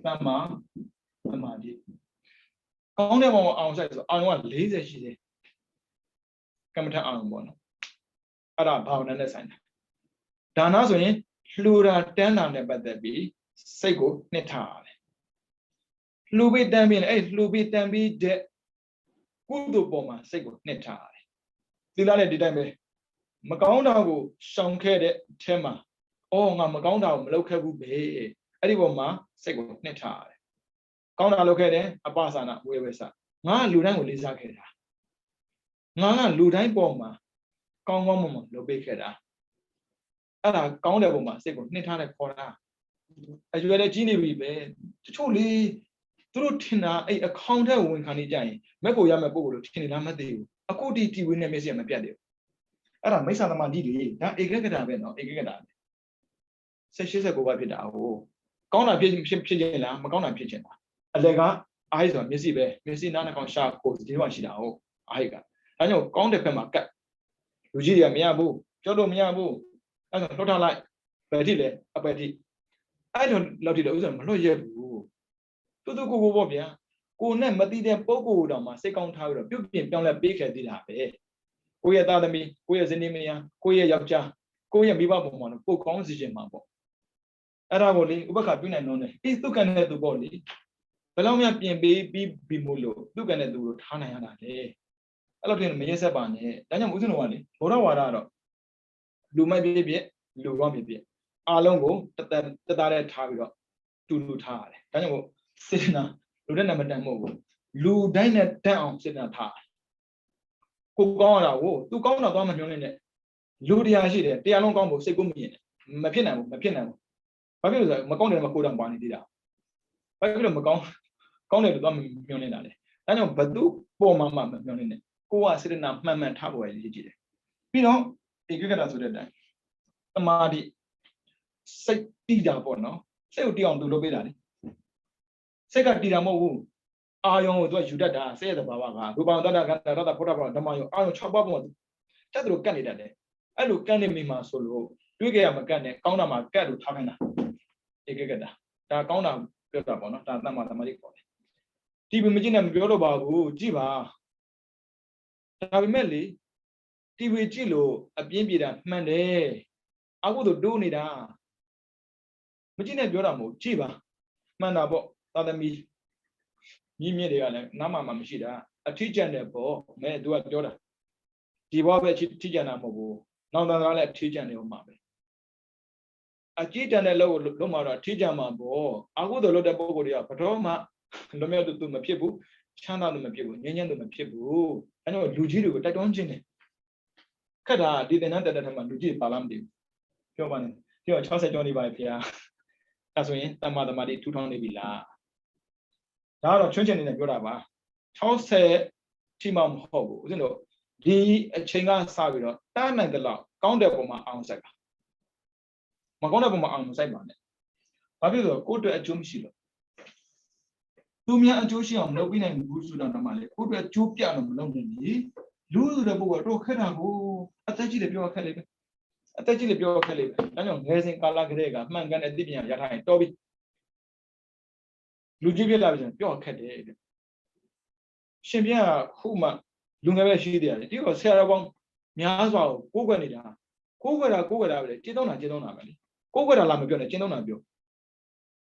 သမ္မာသမာဓိကောင်းတဲ့ပုံမှာအောင်ဆက်ဆိုအောင်က40ရှိတယ်ကမ္မထအောင်ပေါ့နော်အဲ့ဒါဘာဝနာနဲ့ဆိုင်တာဒါနဆိုရင်လှူတာတန်းတာနဲ့ပတ်သက်ပြီးစိတ်ကိုနှစ်ထားရတယ်လှူပြီးတန်းပြီးအဲ့လှူပြီးတန်းပြီးတဲ့ကုသိုလ်ပေါ်မှာစိတ်ကိုနှစ်ထားရတယ်သီလနဲ့ဒီတိုင်းပဲမကောင်းတာကိုရှောင်ခဲ့တဲ့အထက်မှာငါမကောင်းတာကိုမလုပ်ခဲ့ဘူးပဲအဲ့ဒီပေါ်မှာစိတ်ကိုနှစ်ထားရတယ်ကောင်းတာလုပ်ခဲ့တယ်အပ္ပစာနာဝေဝေစငါလူတိုင်းကိုလေးစားခဲ့တာငါကလူတိုင်းပေါ်မှာကောင်းမွန်လုပ်ပေးခဲ့တာအဲ့ဒါကောင်းတဲ့ပုံမှာစိတ်ကိုနှစ်ထားတဲ့ခေါ်တာအရွယ်လည်းကြီးနေပြီပဲတချို့လေသူတို့ထင်တာအဲ့အကောင့်ထဲဝင်ခံနေကြရင်မက်ကိုရမဲ့ပုံကိုလို့ထင်နေလားမသိဘူးအခုတီဝင်းနဲ့မျက်စိမပြတ်တယ်အဲ့ဒါမိစ္ဆာသမာဓိတွေဒါဧကဂတပဲနော်ဧကဂတ16ပါးဖြစ်တာကောင်းတာဖြစ်ခြင်းလားမကောင်းတာဖြစ်ခြင်းလားအလယ်ကအာဟိဆိုတာမျက်စိပဲမျက်စိနားနှာခေါင်းရှာကိုဒီလိုမှရှိတာအာဟိကဒါကြောင့်ကောင်းတဲ့ဘက်မှာကတ်လူကြီးတွေကမရဘူးပြောလို့မရဘူးအဲ့ဒါလှုပ်ထားလိုက်ဘယ်ထိလဲအပယ်ထိအဲ့လိုလောက်ထိတော့ဥစ္စာမလွတ်ရဘူးတူကိုပေါ့ဗျာကိုနဲ့မသိတဲ့ပုံကိုတောင်မှစိတ်ကောင်းထားပြီးတော့ပြုတ်ပြင်ပြောင်းလဲပေးခဲ့သေးတာပဲကိုရဲ့သားသမီးကိုရဲ့ဇနီးမယားကိုရဲ့ယောက်ျားကိုရဲ့မိဘပုံမှာတော့ပို့ကောင်းစီခြင်းမှာပေါ့အဲ့ဒါကိုလေဥပက္ခပြုနိုင်တော့တယ်သူကနဲ့သူပေါ့လေဘယ်လောက်များပြင်ပေးပြီးမို့လို့သူကနဲ့သူကိုထားနိုင်ရတာလေအဲ့လိုတင်မရက်ဆက်ပါနဲ့ဒါကြောင့်ဦးဇင်းတော်ကလေဘောဓဝါဒကတော့လူမိုက်ပြည့်လူကောင်းပြည့်အားလုံးကိုတသားနဲ့ထားပြီးတော့တူထားရတယ်ဒါကြောင့်စေတနာလူတဲ့နံပါတ်တန်မဟုတ်ဘူးလူတိုင်းနဲ့တန်းအောင်စေတနာထားကိုကောင်းရတာကိုသူကောင်းတာသွားမညွှန်းနဲ့လူတရားရှိတယ်တရားလုံးကောင်းဖို့စိတ်ကိုမမြင်နဲ့မဖြစ်နိုင်ဘူးဘာဖြစ်လို့ဆိုမကောင်းတယ်မှာကိုယ်တောင်ပါနေသေးတာဘာဖြစ်လို့မကောင်းတယ်လို့သွားမညွှန်းနေတာလဲဒါကြောင့်ဘသူပေါ်မှာမညွှန်းနဲ့ကိုကစေတနာမှန်ထားဖို့ရည်ကြည့်တယ်ပြီးတော့ဧကဂတဆိုတဲ့အတိုင်းသမာဓိစိတ်တည်တာပေါ့နော်စိတ်ကိုတည်အောင်သူလုပ်ပေးတာလေစိတ်ကတည်တာမဟုတ်ဘူးအာယုံကိုသူကယူတတ်တာစိတ်ရဲ့သဘာဝကရူပံတတ္တကတ္တရတ္တဖုဒ္ဓဘာဝဓမ္မယုံအာယုံ6ပါးပုံတက်တယ်လို့ကတ်နေတတ်တယ်အဲ့လိုကတ်နေမိမှာဆိုလို့တွေးကြရမကတ်နဲ့ကောင်းတာမှာကတ်လို့ထားခိုင်းတာဧကဂတဒါကောင်းတာပြောတာပေါ့နော်ဒါသမ္မာသမာဓိခေါ်တယ်ဒီမကြည့်နဲ့မပြောတော့ပါဘူးကြည့်ပါ ဒါပေမဲ့လေတီဗီကြည့်လို့အပြင်းပြေတာမှန်တယ်အခုတို့တိုးနေတာမကြည့်နဲ့ပြောတာမဟုတ်ကြည့်ပါမှန်တာပေါ့သာသမီကြီးမြင့်တွေကလည်းနားမှာမရှိတာအထီးကျန်တယ်ပေါ့မဲသူကပြောတာဒီဘောပဲထီးကျန်တာမဟုတ်ဘူးနောက်တန်းသားလည်းထီးကျန်တယ်ဟိုမှာပဲအကြည့်တန်တဲ့လောက်လုံးမှာတော့ထီးကျန်မှာပေါ့အခုတို့လို့တဲ့ပုံကိုယ်တွေကဘတော်မှလွန်မြောက်သူမဖြစ်ဘူးချမ်းသာလို့မဖြစ်ဘူးငြိမ်းချမ်းလို့မဖြစ်ဘူးအဲတော့လူကြီးတွေကိုတိုက်တွန်းခြင်းတယ်ခက်တာဒီသင်္นานတက်တဲ့ထက်မှာလူကြီးပါလားမသိဘူးပြောပါနဲ့ပြော60ကျော်နေပါပြီခင်ဗျာအဲဆိုရင်တမ္မာတမာတိထူထောင်နေပြီလားဒါကတော့ချွန်းချင်နေပြောတာပါ60ထိမှမဟုတ်ဘူးဦးဇင်းတို့ဒီအချိန်ကစပြီးတော့တားနိုင်တဲ့လောက်ကောင်းတဲ့ပုံမှာအောင်စိုက်ပါမကောင်းတဲ့ပုံမှာအောင်မစိုက်ပါနဲ့ဘာဖြစ်လို့ကိုယ့်အတွက်အကျိုးမရှိလို့သူများအကျိုးရှိအောင်မလုပ်ပြီးနိုင်ဘူးဆိုတော့မှလေကိုယ့်အတွက်အကျိုးပြလို့မလုပ်နိုင်ဘူးလူဆိုတဲ့ပုဂ္ဂိုလ်တော့ခက်တာကိုအသက်ကြီးတယ်ပြောခက်လေပဲအသက်ကြီးတယ်ပြောခက်လေပဲဒါကြောင့်ငယ်စဉ်ကာလကလေးကမှန်ကန်တဲ့အသိပညာရထားရင်တော်ပြီလူကြီးပြလာပြီပြောခက်တယ်ရှင်ပြခုမှလူငယ်ပဲရှိသေးတယ်ဒီတော့ဆရာတော်ပေါင်းများစွာကိုကိုးကွယ်နေတာကိုးကွယ်တာပဲကျင့်သုံးတာပဲလေကိုးကွယ်တာလားမပြောနဲ့ကျင့်သုံးတာပြော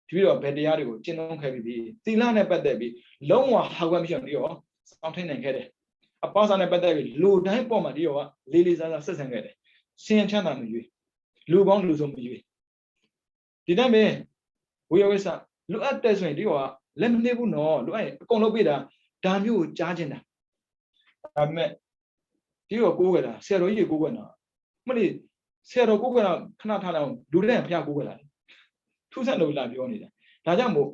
ဒီပြီးတော့ဘယ်တရားတွေကိုကျင့်သုံးခဲ့ပြီးသီလနဲ့ပတ်သက်ပြီးလုံးဝဟာကွက်မရှိအောင်ဒီတော့စောင့်ထိန်နိုင်ခဲ့တယ်အပေါင်းစားနဲ့ပတ်သက်ပြီးလူတိုင်းပေါ်မှာဒီတော့လေးလေးစားစားဆက်ဆံခဲ့တယ်စင်ချမ်းသာမရွေးလူပေါင်းလူစုံမရွေးဒီတိုင်းပဲဝိယဝိဆလူအပ်တဲ့ဆိုရင်ဒီတော့လက်မနှိပ်ဘူးနော်လူအဲ့အကုန်လုံးပြတာဒါမျိုးကိုကြားကျင်တာဒါပေမဲ့ဒီတော့ကိုးကွယ်တာဆရာတော်ကြီးကိုးကွယ်တာမလို့ဆရာတော်ကိုးကွယ်တာခဏထားလိုက်လူတဲ့ဘုရားကိုးကွယ်တာထူးဆန်းလို့လာပြောနေတာဒါကြောင့်မို့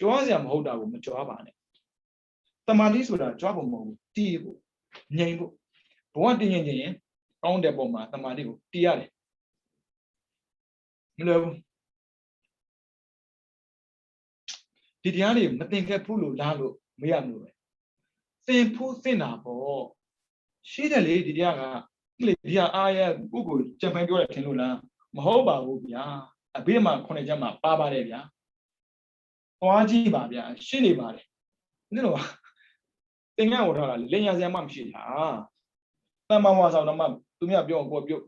ကြွားစရာမဟုတ်တာကိုမကြွားပါနဲ့တမာတိဆိုတာကြွားဖို့မဟုတ်ဘူးတည်ဖို့ငြိမ်ဖို့ဘဝတည်ငြိမ်ခြင်းကောင်းတဲ့ပုံမှာတမာတိကိုတည်ရတယ်မလွယ်ဘူးဒီတရားတွေမသင်ခဲ့ဘူးလို့လားလို့မေးရမလို့ပဲသင်ဖို့သင်တာပေါ့ရှိတယ်လေဒီတရားကလေဒီဟာအားရကိုကိုကြံဖန်ပြောတယ်ထင်လို့လားမဟုတ်ပါဘူးဗျာအဘေးမှာခုနှစ်ချက်မှာပါပါတယ်ဗျာသွားကြည့်ပါဗျာရှင်းနေပါတယ်နင်တို့သင်္ကန်းဝထားတာလင်ညာစရာမှမရှိတာတမ္မာဝါဆောင်တော့မှသူများပြောကိုပြုတ်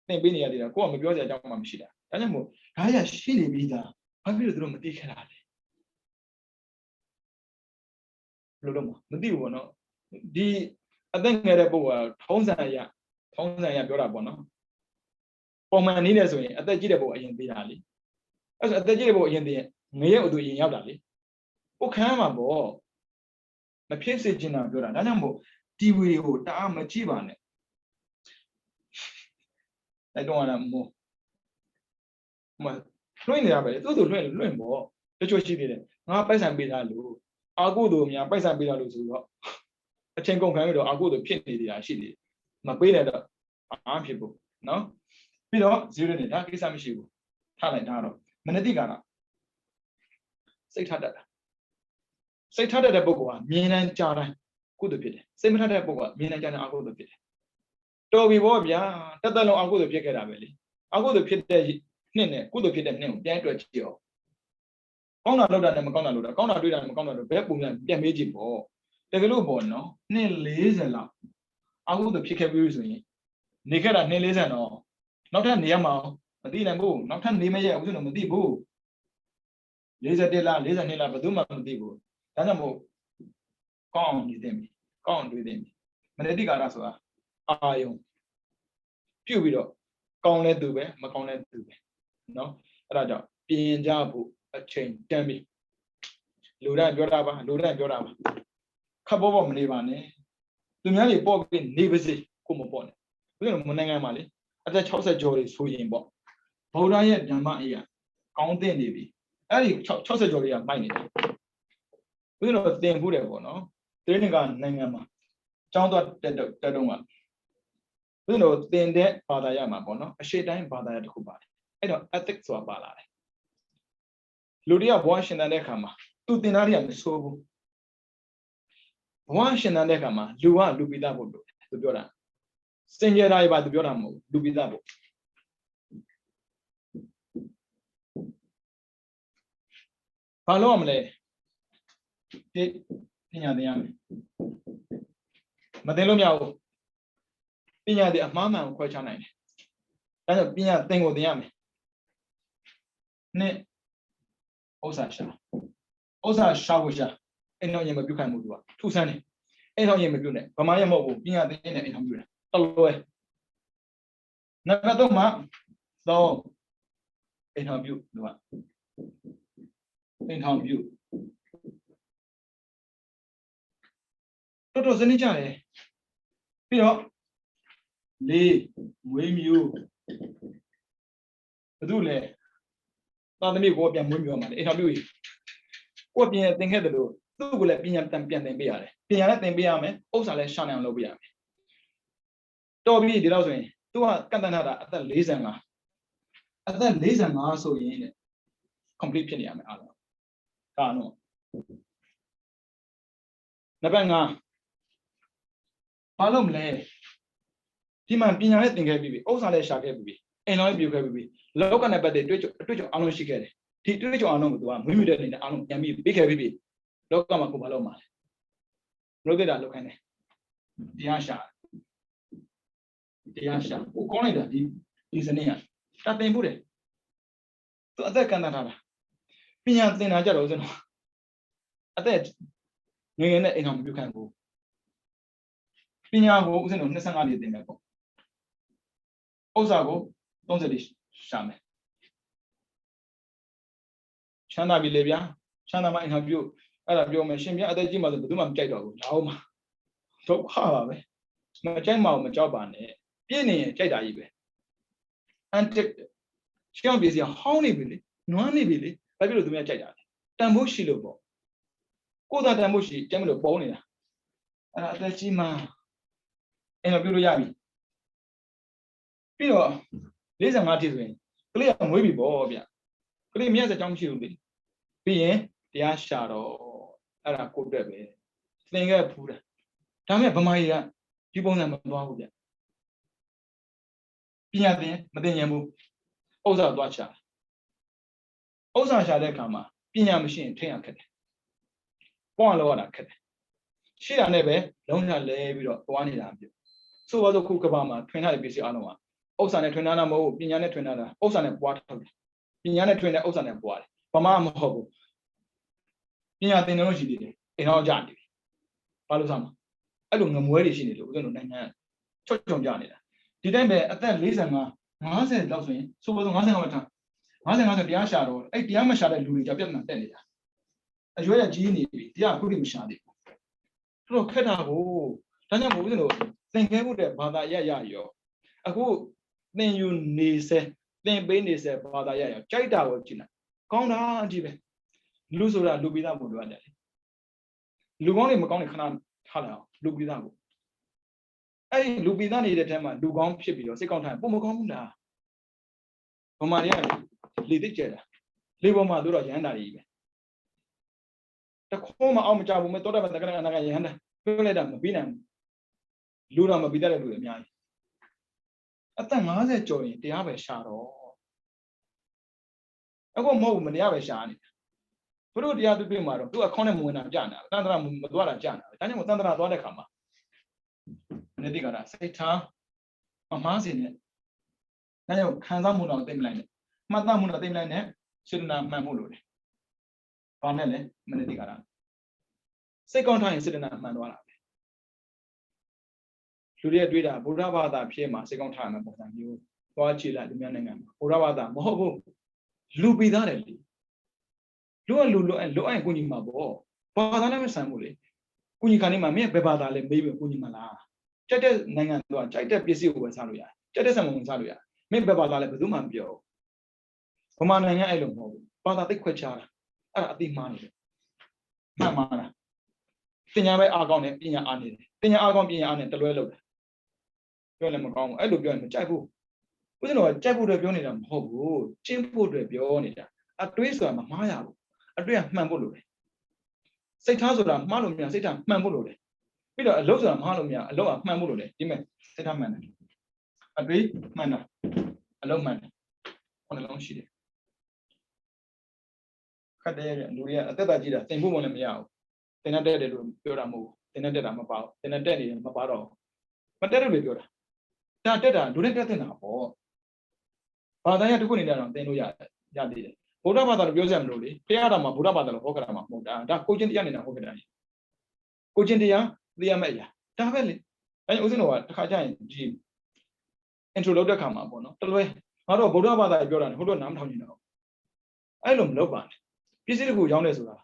သင်ပေးနေရသေးတာကိုကမပြောစရာအကြောင်းမှမရှိတာဒါကြောင့်မို့ဒါရရှိနေပြီးသားဘာဖြစ်လို့သူတို့မသိခဲ့တာလဲဘယ်လိုလုပ်မသိဘူးပေါ့နော်ဒီအသက်ငယ်တဲ့ပုဂ္ဂိုလ်ကထုံးစံရပြောတာပေါ့နော်ပုံမှန်နည်းနဲ့ဆိုရင်အသက်ကြီးတဲ့ပုဂ္ဂိုလ်အရင်သိတာလေအဲ့ဆိုအသက်ကြီးတဲ့ပုဂ္ဂိုလ်အရင်သိရင်ငရဲဥသူအရင်ရောက်တာလေကိုခမ်းမှာပေါ့မဖြစ်စေချင်တာပြောတာဒါကြောင့်မို့တီဗီကိုတအားမကြည့်ပါနဲ့အဲ့တော့လည်းမို့လွှင့်နေတာပဲသူ့သူလွှင့်ပေါ့တချို့ရှိသေးတယ်ငါပိုက်ဆံပေးတာလို့အာကုသို့များပိုက်ဆံပေးတာလို့ဆိုတော့အချိန်ကုန်ခံပြီးတော့အာကုသို့ဖြစ်နေသေးတာရှိသေးတယ်မပေးတယ်တော့အားဖြစ်ဖို့နော်ပြီးတော့0နဲ့ဒါကိစ္စမရှိဘူးထားလိုက်တာတော့မနတိကာရစိတ်ထတတ်တာစိတ်ထတတ်တဲ့ပုဂ္ဂိုလ်ကမြင်တိုင်းကြားတိုင်းကုသိုလ်ဖြစ်တယ်စိတ်မထတဲ့ပုဂ္ဂိုလ်ကမြင်တိုင်းကြားတိုင်းအကုသိုလ်ဖြစ်တယ်တော်ပြီဗောဗျာတက်တက်လုံးအကုသိုလ်ဖြစ်ခဲ့တာပဲလေအကုသိုလ်ဖြစ်တဲ့နှစ်နဲ့ကုသိုလ်ဖြစ်တဲ့နှစ်ကိုပြန်တွက်ကြည့်အောင်ကောင်းတာလုပ်တာနဲ့မကောင်းတာလုပ်တာကောင်းတာတွေးတာနဲ့မကောင်းတာတွေဘယ်ပုံစံပြန်မေးကြည့်ပေါ့တကယ်လို့ပေါ့နော်နှစ်40လောက်အကုသိုလ်ဖြစ်ခဲ့ပြီဆိုရင်နေခဲ့တာနှစ်40တော့နောက်ထပ်နေရမှာမသိနိုင်ဘူးနောက်ထပ်နေမရဘူးဆိုတော့မသိဘူး41လား42လားဘယ်သူမှမသိဘူးဒါကြောင့်မို့ကောင်းအောင်နေသိပြီကောင်းအောင်တွေးသိပြီမနတိကာရဆိုတာအာယုံပြုတ်ပြီးတော့ကောင်းလဲသူပဲမကောင်းလဲသူပဲเนาะအဲ့ဒါကြောင့်ပြင်ကြဖို့အချိန်တန်ပြီလူတိုင်းပြောတာပါခပ်ပေါ်မနေပါနဲ့သူများတွေပေါ့ပြီးနေပါစေကိုမပေါ့နဲ့ဘယ်လိုမနိုင်ငံမှာလေအသက်60ကျော်တွေဆိုရင်ပေါ့ဗုဒ္ဓရဲ့ဓမ္မအရာကောင်းတဲ့နေပြီအဲ့ဒီ60ကျော်တွေကမိုက်နေတယ်ဘယ်လိုသင်ဖို့တယ်ပေါ့နော်တိရဏကနိုင်ငံမှာကျောင်းသွားတက်တုံးကဘယ်လိုသင်တဲ့ဘာသာရမှာပေါ့နော်အရှိတိုင်းဘာသာရတစ်ခုပါတယ်အဲ့တော့ ethics ဆိုတာပါလာတယ်လူတွေကဘဝရှင်သန်တဲ့အခါမှာသူသင်သားတွေကမဆိုးဘူးဘဝရှင်သန်တဲ့အခါမှာလူကလူပိသားဖို့လို့သူပြောတာစင်ကြယ်တာတွေပါသူပြောတာမဟုတ်လူပိသားဖို့ဘာလို့ရမလဲဒီပညာသင်ရမယ်မသင်လို့မရဘူး ပညာတွေအမှားမှန်ကိုခွဲခြားနိုင်တယ်ဒါကြောင့်ပညာသင်ကိုသင်ရမယ်နှစ်ဥစ္စာရှာကိုရှာအိမ်တော်ရင်မပြုတ်ခိုင်းမှုတို့ကထူဆန်းတယ်အိမ်တော်ရင်မပြုတ်နဲ့ဗမာရဲ့မဟုတ်ဘူးပညာသင်နဲ့အိမ်တော်ပြုတ်တယ်တော်လွယ်နံပါတ်3မှာ3အိမ်တော်ပြုတ်တို့ကအိမ်တော်ပြုတ်တော်စနစ်ကြတယ်ပြီးတော့လေးမွေးမျိုးဘာလို့လဲသားသမီးကိုပြန်မွေးမျိုးမှာလေအိမ်တော်ပြုတ်ကိုပြန်သင်ခဲ့တယ်လို့သူ့ကိုလည်းပညာပြန်သင်ပေးရတယ်ပညာလည်းသင်ပေးရမယ်ဥစ္စာလည်းရှာနိုင်အောင်လုပ်ပေးရမယ်တော်ပြီဒီလောက်ဆိုရင်သူကကန့်တန်းထားတာအသက်45ဆိုရင်တဲ့ complete ဖြစ်နေရမယ်အားလုံးဒါတော့နံပါတ်5ဘာလို့မလဲဒီမှာပညာလည်းသင်ခဲ့ပြီးပြီဥစ္စာလည်းရှာခဲ့ပြီးပြီအိမ်တော်လည်းပြုခဲ့ပြီးပြီလောကနဲ့ပတ်သက်အတွေ့အကြုံအားလုံးရှိခဲ့တယ်ဒီအတွေ့အကြုံအားလုံးကိုသူကမွေးမြူတဲ့အနေနဲ့အားလုံးပြန်ပြီးပေးခဲ့ပြီးပြီလောကမှာကိုဘာလို့မှာလဲလို့တဲ့တာလောက်ခိုင်းတယ်တရားရှာကိုကောင်းလိုက်တာဒီစနစ်ကတတ်တင်ဖို့တယ်သူအသက်ကန့်တန်းထားတာပညာသင်တာကြတော့ဦးဇင်းတော်အသက်ငယ်ငယ်နဲ့အိမ်တော်မပြုတ်ခိုင်းဘူးပညာကိုဦးဇင်းတော်25နှစ်သင်မယ်ပေါ့ဥစ္စာကို30နှစ်ရှာမယ်ချမ်းသာပြီလေဗျာချမ်းသာမှအိမ်တော်ပြုတ်အဲ့ဒါပြောမယ်ရှင်ဗျာအသက်ကြီးမှဆိုဘယ်သူမှမကြိုက်တော့ဘူးလာအောင်ပါတော့ဟာပါပဲမကြိုက်မှမကြောက်ပါနဲ့ပြည့်နေရင်ကြိုက်တာကြီးပဲအန်တစ်ရှောင်းပြေစီဟောင်းနေပြီလေနွမ်းနေပြီလေဘာဖြစ်လို့သူများကြိုက်တာလဲတန်ဖို့ရှိလို့ပေါ့ကိုယ်သာတန်ဖို့ရှိကျမ်းမလို့ပေါ်နေတာအဲ့ဒါအသက်ကြီးမှအိမ်တော်ပြုတ်လို့ရပြီပြီးတော့45ထိဆိုရင်ကလေးကမွေးပြီပေါ့ဗျကလေးမြတ်စကြောင်းမရှိဘူးလေပြီးရင်တရားရှာတော့အဲ့ဒါကိုအတွက်ပဲသင်ခဲ့ဖူးတယ်ဒါမဲ့ဗမာကြီးကဒီပုံစံမသွားဘူးဗျပညာသင်မသင်ရင်ဘူးဥစ္စာသွားချဥစ္စာရှာတဲ့အခါမှာပညာမရှိရင်ထိတ်ရခက်တယ်ပွားလောက်ရတာခက်တယ်ရှိတာနဲ့ပဲလုံးချလဲပြီးတော့သွားနေတာမျိုးဆိုပါစို့ခုကဘာမှာထွင်ထားတဲ့ပစ္စည်းအလုံးကဥစ္စာနဲ့ထွင်ထားတာမဟုတ်ဘူးပညာနဲ့ထွင်ထားတာဥစ္စာနဲ့ပွားထုတ်တယ်ပညာနဲ့ထွင်တဲ့ဥစ္စာနဲ့ပွားတယ်ဗမာမဟုတ်ဘူးပညာသင်တယ်လို့ရှိသေးတယ်အိမ်တော်ကြနေပြီဘာလို့စားမှာအဲ့လိုငမွဲတွေရှိနေလို့ဦးဇင်းတို့နိုင်ငံချော့ချော့ကြနေတာဒီတိုင်းပဲအသက်45 50လောက်ဆိုရင်ဆိုပါစို့55မထား55ဆိုတရားရှာတော့အဲ့တရားမရှာတဲ့လူတွေကြပြဿနာတက်နေတာအရွယ်ရကြီးနေပြီတရားအခုထိမရှာသေးဘူးတော်ခက်တာကိုဒါကြောင့်မို့ဦးဇင်းတို့သင်ခဲဖို့တဲ့ဘာသာရရောအခုသင်ယူနေစေသင်ပေးနေစေဘာသာရရောကြိုက်တာကိုကြည့်လိုက်ကောင်းတာအကြည့်ပဲလူဆိုတာလူပိသားဖို့လိုရတယ်လူကောင်းတွေမကောင်းတွေခဏထားလိုက်အောင်လူပိသားကိုအဲ့ဒီလူပိသားနေတဲ့ထဲမှာလူကောင်းဖြစ်ပြီးတော့စိတ်ကောင်းထားရင်ပုံမကောင်းဘူးလားဗမာတွေကလေသိကျဲတာလေပေါ်မှာတို့တော့ရဟန္တာကြီးပဲတခေါမှအောင်မကြဘူးမဲ့တောတတ်တက္ကနာကရဟန္တာပြောလိုက်တာမပြီးနိုင်ဘူးလူတော့မပြီးတတ်တဲ့လူတွေအများကြီးအသက်50ကျော်ရင်တရားပဲရှာတော့အခုမဟုတ်ဘူးမတရားပဲရှာနေတာဘုတို့တရားတွေ့မှာတော့သူကခေါင်းနဲ့မဝင်တာကြာနေတာတန်တရာမသွားတာကြာနေတာဒါကြောင့်မို့တန်တရာသွားတဲ့ခါမှာနေတိကတာစိတ်ထားအမှားစင်နဲ့ဒါကြောင့်ခံစားမှုတော့သိမလိုက်နဲ့မှတ်သားမှုတော့သိမလိုက်နဲ့စေတနာမှန်မှုလို့လေဘာနဲ့လဲမနေတိကတာစိတ်ကောင်းထားရင်စေတနာမှန်သွားတာပဲလူတွေတွေ့တာဗုဒ္ဓဘာသာဖြစ်မှာစိတ်ကောင်းထားရမယ်ပုံစံမျိုးသွားကြည့်လိုက်လူများနိုင်ငံမှာဗုဒ္ဓဘာသာမဟုတ်ဘူးလူပြီးသားတယ်လေလူကလူလိုအဲ့ကိုကြီးမှာပေါ့ဘာသာနဲ့မဆန်ဘူးလေကိုကြီးခါနေမှာမင်းဘယ်ဘာသာလဲမေးပြီးကိုကြီးမလားကြက်တဲ့နိုင်ငံတော့ကြိုက်တဲ့ပစ္စည်းကိုဝယ်စားလို့ရတယ်ကြက်တဲ့ဆံမဝင်စားလို့ရတယ်မင်းဘယ်ဘာသာလဲဘယ်သူမှမပြောဘူးဗမာနိုင်ငံအဲ့လိုမဟုတ်ဘူးဘာသာသိခွက်ချတာအဲ့ဒါအတိမှားနေတယ်မှန်ပါလားပညာပဲအားကောင်းတယ်ပညာအားနေတယ်ပညာအားကောင်းပညာအားနေတလွဲလို့ပြောလည်းမကောင်းဘူးအဲ့လိုပြောရင်မကြိုက်ဘူးဦးဇင်းတော်ကကြိုက်ဖို့အတွက်ပြောနေတာမဟုတ်ဘူးကျင့်ဖို့အတွက်ပြောနေတာအတွေးဆိုတာမမှားရဘူးအတွေးကမှန်ဖို့လိုတယ်စိတ်ထားဆိုတာမှားလို့မရစိတ်ထားမှန်ဖို့လိုတယ်ပြီးတော့အလုပ်ဆိုတာမှားလို့မရအလုပ်ကမှန်ဖို့လိုတယ်ဒီမဲ့စိတ်ထားမှန်တယ်အတွေးမှန်တာအလုပ်မှန်တယ်ခုနှလုံးရှိတယ်ခက်တယ်လူတွေကအသက်တာကြီးတာသင်ဖို့မလည်းမရဘူးသင်တတ်တယ်လို့ပြောတာမဟုတ်ဘူးသင်တတ်တာမပါဘူးသင်တတ်နေတယ်မပါတော့မတက်လို့လေပြောတာ ဒါတက်တာလူနဲ့တက်တဲ့နာပေါ့ဘာသာရတစ်ခုနေတော့သင်လို့ရသေးတယ်ဗုဒ္ဓဘာသာလို့ပြောစရာမလိုလေဖះတော်မှာဗုဒ္ဓဘာသာလို့ဟောကြတာမှာမဟုတ်ဒါကိုချင်းတရားနေတာဟောကြတာကိုချင်းတရားသိရမယ့်အရာဒါပဲလေအဲဦးဇင်းတော်ကတစ်ခါကျရင်ဒီ intro လုပ်တဲ့ခါမှာပေါ့နော်တလွဲငါတို့ဗုဒ္ဓဘာသာပြောတာနဲ့ဟိုတို့နားမထောင်နေတော့အဲ့လိုမလုပ်ပါနဲ့ပစ္စည်းတစ်ခုရောင်းတယ်ဆိုတာ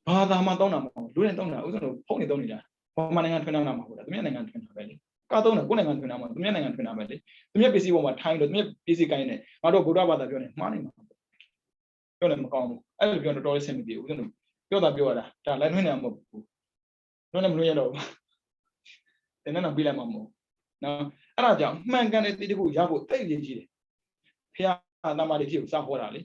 ဘာသာမှတောင်းတာမဟုတ်လူနဲ့တောင်းတာဦးဇင်းတို့ဖုန်းနေတောင်းနေတာဘာမှနိုင်ငံထွင်တာမှာမဟုတ်တာသူများနိုင်ငံထွင်တာပဲလေကားသုံးတယ်ကိုယ်နိုင်ငံထွင်တာမှာသူများနိုင်ငံထွင်တာပဲလေသူများပစ္စည်းပေါ်မှာထိုင်းလို့သူများပစ္စည်းကိုင်းနေငါတို့ဗုဒ္ဓဘာသာပြောနေမှားနေမှာပြောလည်းမကောင်းဘူးအဲ့လိုပြောတော့တော်တော်ဆင်မပြေဘူးဦးဇင်းတို့ပြောတာပြောရတာဒါလည်းထွင်နေမှာမဟုတ်ဘူးတော့လည်းမလွှဲရတော့ဘူးတင်းနဲ့တော့ပြီးလိုက်မှာမဟုတ်နော်အဲ့ဒါကြောင့်မှန်ကန်တဲ့တိတခုရဖို့တိတ်ရည်ကြီးတယ်ဖះတမ္မာတိဖြစ်ကိုစဟောတာလ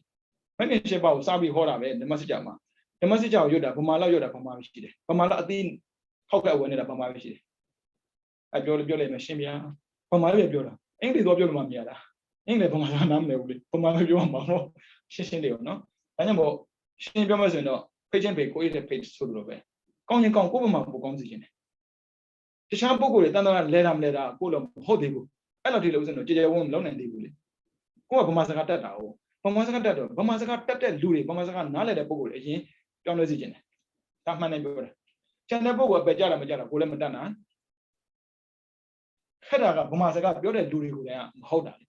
ေမင်းရှင်းပါကိုစပြီးဟောတာပဲဓမ္မစကြာမှာဓမ္မစကြာကိုရွတ်တာဗမာလောက်ရွတ်တာဗမာပဲရှိတယ်ဗမာလောက်အသိခောက်ကဝင်နေတာဗမာပဲရှိတယ်အပြောလို့ပြောလိုက်မယ်ရှင်းပြဗမာလည်းပြောတာအင်္ဂလိပ်တော့ပြောလို့မမြင်တာအင်္ဂလိပ်ဗမာကနားမလည်ဘူးလေဗမာပဲပြောမှာတော့ရှင်းလေးရောနော်ဒါကြောင့်မို့ရှင်းပြောမှဆိုရင်တော့ page ချင်း page ကိုယ့်ရဲ့ page ဆိုလိုပဲကောင်းရင်ကောင်းကိုယ့်ဗမာကိုကောင်းစီခြင်းတယ်တခြားပုဂ္ဂိုလ်တွေတန်တော်လဲတာမလဲတာကိုယ်တော့မဟုတ်သေးဘူးအဲ့လိုထိလို့ဦးဇင်းတို့ကြည်ကြဲဝုန်းမလုံးနိုင်သေးဘူးလေကိုကဗမာစကားတတ်တာဟုတ်ဗမာစကားတတ်တော့ဗမာစကားတတ်တဲ့လူတွေဗမာစကားနားလည်တဲ့ပုဂ္ဂိုလ်တွေအရင်ပြောင်းလဲစီခြင်းတယ်ဒါမှန်တယ်ပြောတာကျန်တဲ့ပုဂ္ဂိုလ်ပဲကြတာမကြတာကိုလည်းမတတ်နိုင်ခက်တာကဗမာစကားပြောတဲ့လူတွေကိုလည်းမဟုတ်တာလေ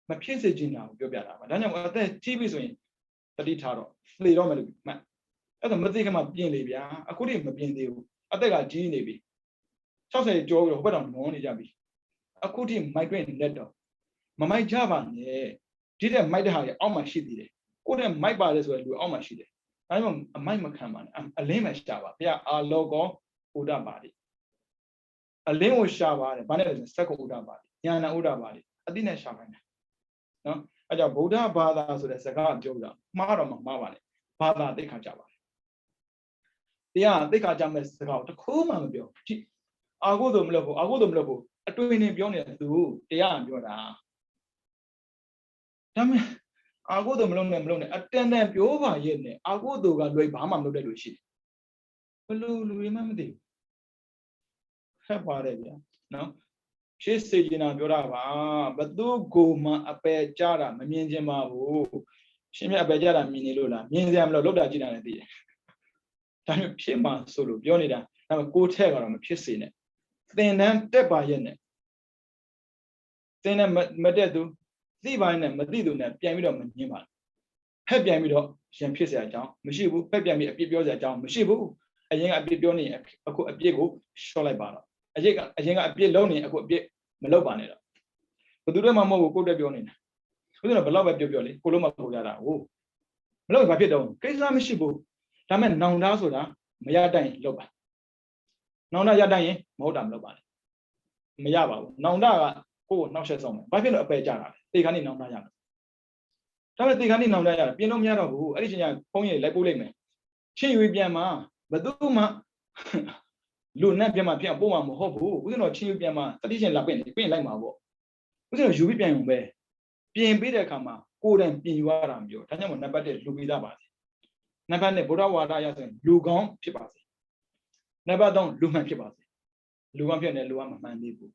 မဖြစ်စေချင်တာကိုပြောပြတာပါဒါကြောင့်အသက်ကြီးပြီဆိုရင်တတိထားတော့လေတော့မယ်လို့မှတ်အဲ့ဒါမသိခမှပြင်လေဗျာအခုထိမပြင်သေးဘူးအသက်ကကြီးနေပြီ60ကျော်ပြီးတော့ဟိုဘက်တော့နွန်နေကြပြီအခုထိမိုက်တွင်းလက်တော့မမိုက်ကြပါနဲ့ဒီတဲ့မိုက်တဲ့ဟာကြီးအောက်မှာရှိသေးတယ်ကိုတဲ့မိုက်ပါလေဆိုတဲ့လူအောက်မှာရှိတယ်ဒါကြောင့်အမိုက်မခံပါနဲ့အလင်းပဲရှာပါဘုရားအာလောကောဥဒ္ဒပါတိအလင်းကိုရှာပါတယ်ဘာနဲ့လဲဆိုစက္ကုဥဒ္ဒပါတိဉာဏဥဒ္ဒပါတိအတိနဲ့ရှာခိုင်းတယ်နော်အဲကြောင့်ဗုဒ္ဓဘာသာဆိုတဲ့စကားပြောတာမှားတော့မှမှားပါနဲ့ဘာသာသိက္ခာကြပါတယ်တရားသိက္ခာကြမဲ့စကားတခုမှမပြောကြည့်အာဟုသို့မလုပ်ဘူးအာဟုသို့မလုပ်ဘူးအတွင်နေပြောနေတဲ့သူတရားပြောတာဒါမှအာဟုသို့မလုပ်နဲ့မလုပ်နဲ့အတန်တန်ပြောပါရဲ့နဲ့အာဟုသို့ကလွယ်ဘာမှမလုပ်တဲ့လူရှိတယ်ဘလို့လူတွေမှမသိဘူးခက်ပါတယ်ဗျာနော်ဖြစ်စေချင်တာပြောတာပါဘသူကိုမှအပယ်ကြတာမမြင်ချင်ပါဘူးရှင်မြတ်အပယ်ကြတာမြင်နေလို့လားမြင်စရာမလိုလောက်တာကြည့်တာလည်းသိတယ်ဒါမျိုးဖြစ်မှဆိုလို့ပြောနေတာဒါပေမဲ့ကိုယ်ထက်ကတော့မဖြစ်စေနဲ့သင်တန်းတက်ပါရဲ့နဲ့သင်နဲ့မတက်သူသိပိုင်းနဲ့မသိသူနဲ့ပြန်ပြီးတော့မငင်းပါနဲ့ဖက်ပြန်ပြီးတော့ရန်ဖြစ်เสียအကြောင်းမရှိဘူးဖက်ပြန်ပြီးအပြစ်ပြောเสียအကြောင်းမရှိဘူးအရင်ကအပြစ်ပြောနေအခုအပြစ်ကိုရှော့လိုက်ပါတော့အရင်ကအပြစ်လုံးနေအခုအပြစ်မလုပ်ပါနဲ့တော့ဘယ်သူတွေမှမဟုတ်ဘူးကိုယ်တက်ပြောနေတာဘယ်သူကဘလောက်ပဲပြောလေကိုလုံးမပေါ်ကြတာဟုတ်မလုပ်ဘာဖြစ်တော့ကိစ္စမရှိဘူးဒါမဲ့နောင်သားဆိုတာမရတိုင်လုပ်ပါနောင်သားရတိုင်ရင်မဟုတ်တာမလုပ်ပါနဲ့မရပါဘူးနောင်သားကကိုယ်ကိုနှောက်ယှက်ဆောင်မယ်ဘာဖြစ်လို့အပယ်ကြတာလဲတေခါနေနောင်သားရတယ်ဒါပေမဲ့တေခါနေနောင်သားရတယ်ပြင်လို့မရတော့ဘူးအဲ့ဒီချိန်ကျဖုန်းရည်လိုက်ပို့လိုက်မယ်ချင်းရွေးပြန်မှာဘယ်သူမှလူနဲ့ပြန်မှာပြန်ပို့မှာမဟုတ်ဘူးဦးဇင်းတော်ချင်းရွေးပြန်မှာတတိချင်းလာပြင်လိုက်မှာပေါ့ဦးဇင်းတော်ယူပြီးပြန်ုံပဲပြင်ပေးတဲ့အခါမှာကိုယ်တိုင်ပြင်ယူရတာမပြောဒါကြောင့်မို့နံပါတ်1လူပြီးသားပါစေနံပါတ်2ဗုဒ္ဓဝါဒရဆိုရင်လူကောင်းဖြစ်ပါစေနံပါတ်3လူမှန်ဖြစ်ပါစေလူကောင်းဖြစ်နေလူကမမှန်သေးဘူး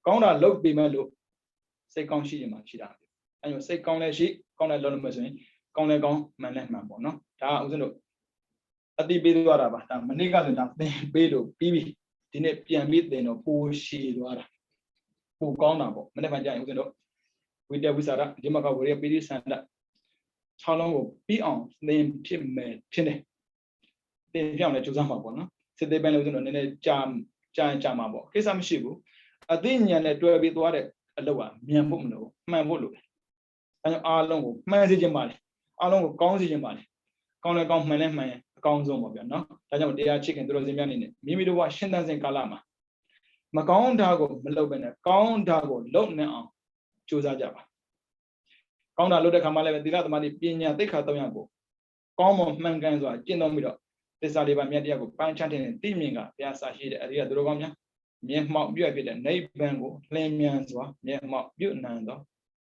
ကောင်းတာလုပ်ပြီးမဲ့လို့စိတ်ကောင်းရှိရင်မှရှိတာအဲလိုစိတ်ကောင်းလည်းရှိကောင်းလည်းလုပ်လို့မဆိုရင်ကောင်းလည်းကောင်းမှန်လည်းမှန်ပေါ့နော်ဒါကဦးဇင်းတို့အတိပေးသွားတာပါဒါမနေ့ကဆိုဒါသင်ပေးလို့ပြီးပြီဒီနေ့ပြန်ပြီးသင်တော့ပိုရှည်သွားတာပိုကောင်းတာပေါ့မနေ့ကကြာရင်ဦးဇင်းတို့ဝိတ္တဝိစာရဒီမှာကဝရေပိဋိသန္တ6လုံးကိုပြီးအောင်သင်ဖြစ်မယ်ဖြစ်တယ်သင်ပြောင်းလဲကြိုးစားမှာပေါ့နော်စစ်သေးပိုင်းလို့ဦးဇင်းတို့နည်းနည်းကြာမှာပေါ့ကိစ္စမရှိဘူးအသိဉာဏ်နဲ့တွဲပြီးသွားတဲ့အလုပ်ကမြန်ဖို့မလို့မှန်ဖို့လို့တယ်အဲကြောင့်အားလုံးကိုမှန်စေခြင်းပါလေအားလုံးကိုကောင်းစေခြင်းပါလေကောင်းလဲကောင်းမှန်လဲမှန်ရင်အကောင်းဆုံးပေါ့ဗျာနော်ဒါကြောင့်တရားချစ်ခင်သူတို့စင်များနေနဲ့မိမိတို့ကရှင်းတန်းစဉ်ကာလမှာမကောင်းတာကိုမလုပ်ဘဲနဲ့ကောင်းတာကိုလုပ်နိုင်အောင်ကြိုးစားကြပါကောင်းတာလုပ်တဲ့ခါမှလည်းသီလသမာဓိပညာသိက္ခာ300ကိုကောင်းမွန်မှန်ကန်စွာကျင့်သုံးပြီးတော့သစ္စာလေးပါးမြတ်တရားကိုပိုင်းခြားတဲ့သိမြင်ကဘုရားစာရှိတဲ့အရိယသူတော်ကောင်းများမျက်မှောက်ပြုဖြစ်တဲ့နိဗ္ဗာန်ကိုလင်းမြန်စွာမျက်မှောက်ပြုနိုင်သော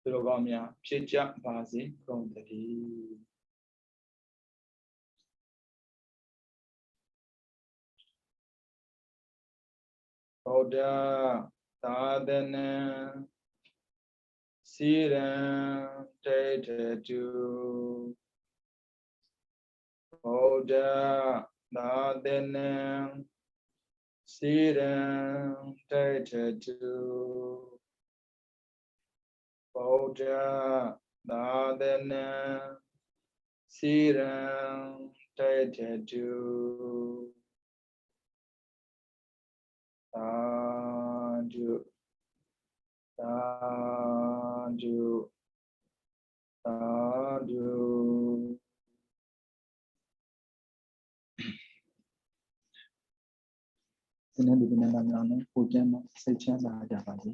သူတော်ကောင်းများဖြစ်ကြပါစေကုန်သတည်းဗုဒ္ဓ Sadhanam Siram Taitatu Buddha Sadhanam Siram Taitatu Buddha Sadhanam Siram Taitatu Sadhu Sadhu Sadhu Ini di bina-bina ini pujian secara ada apa sih?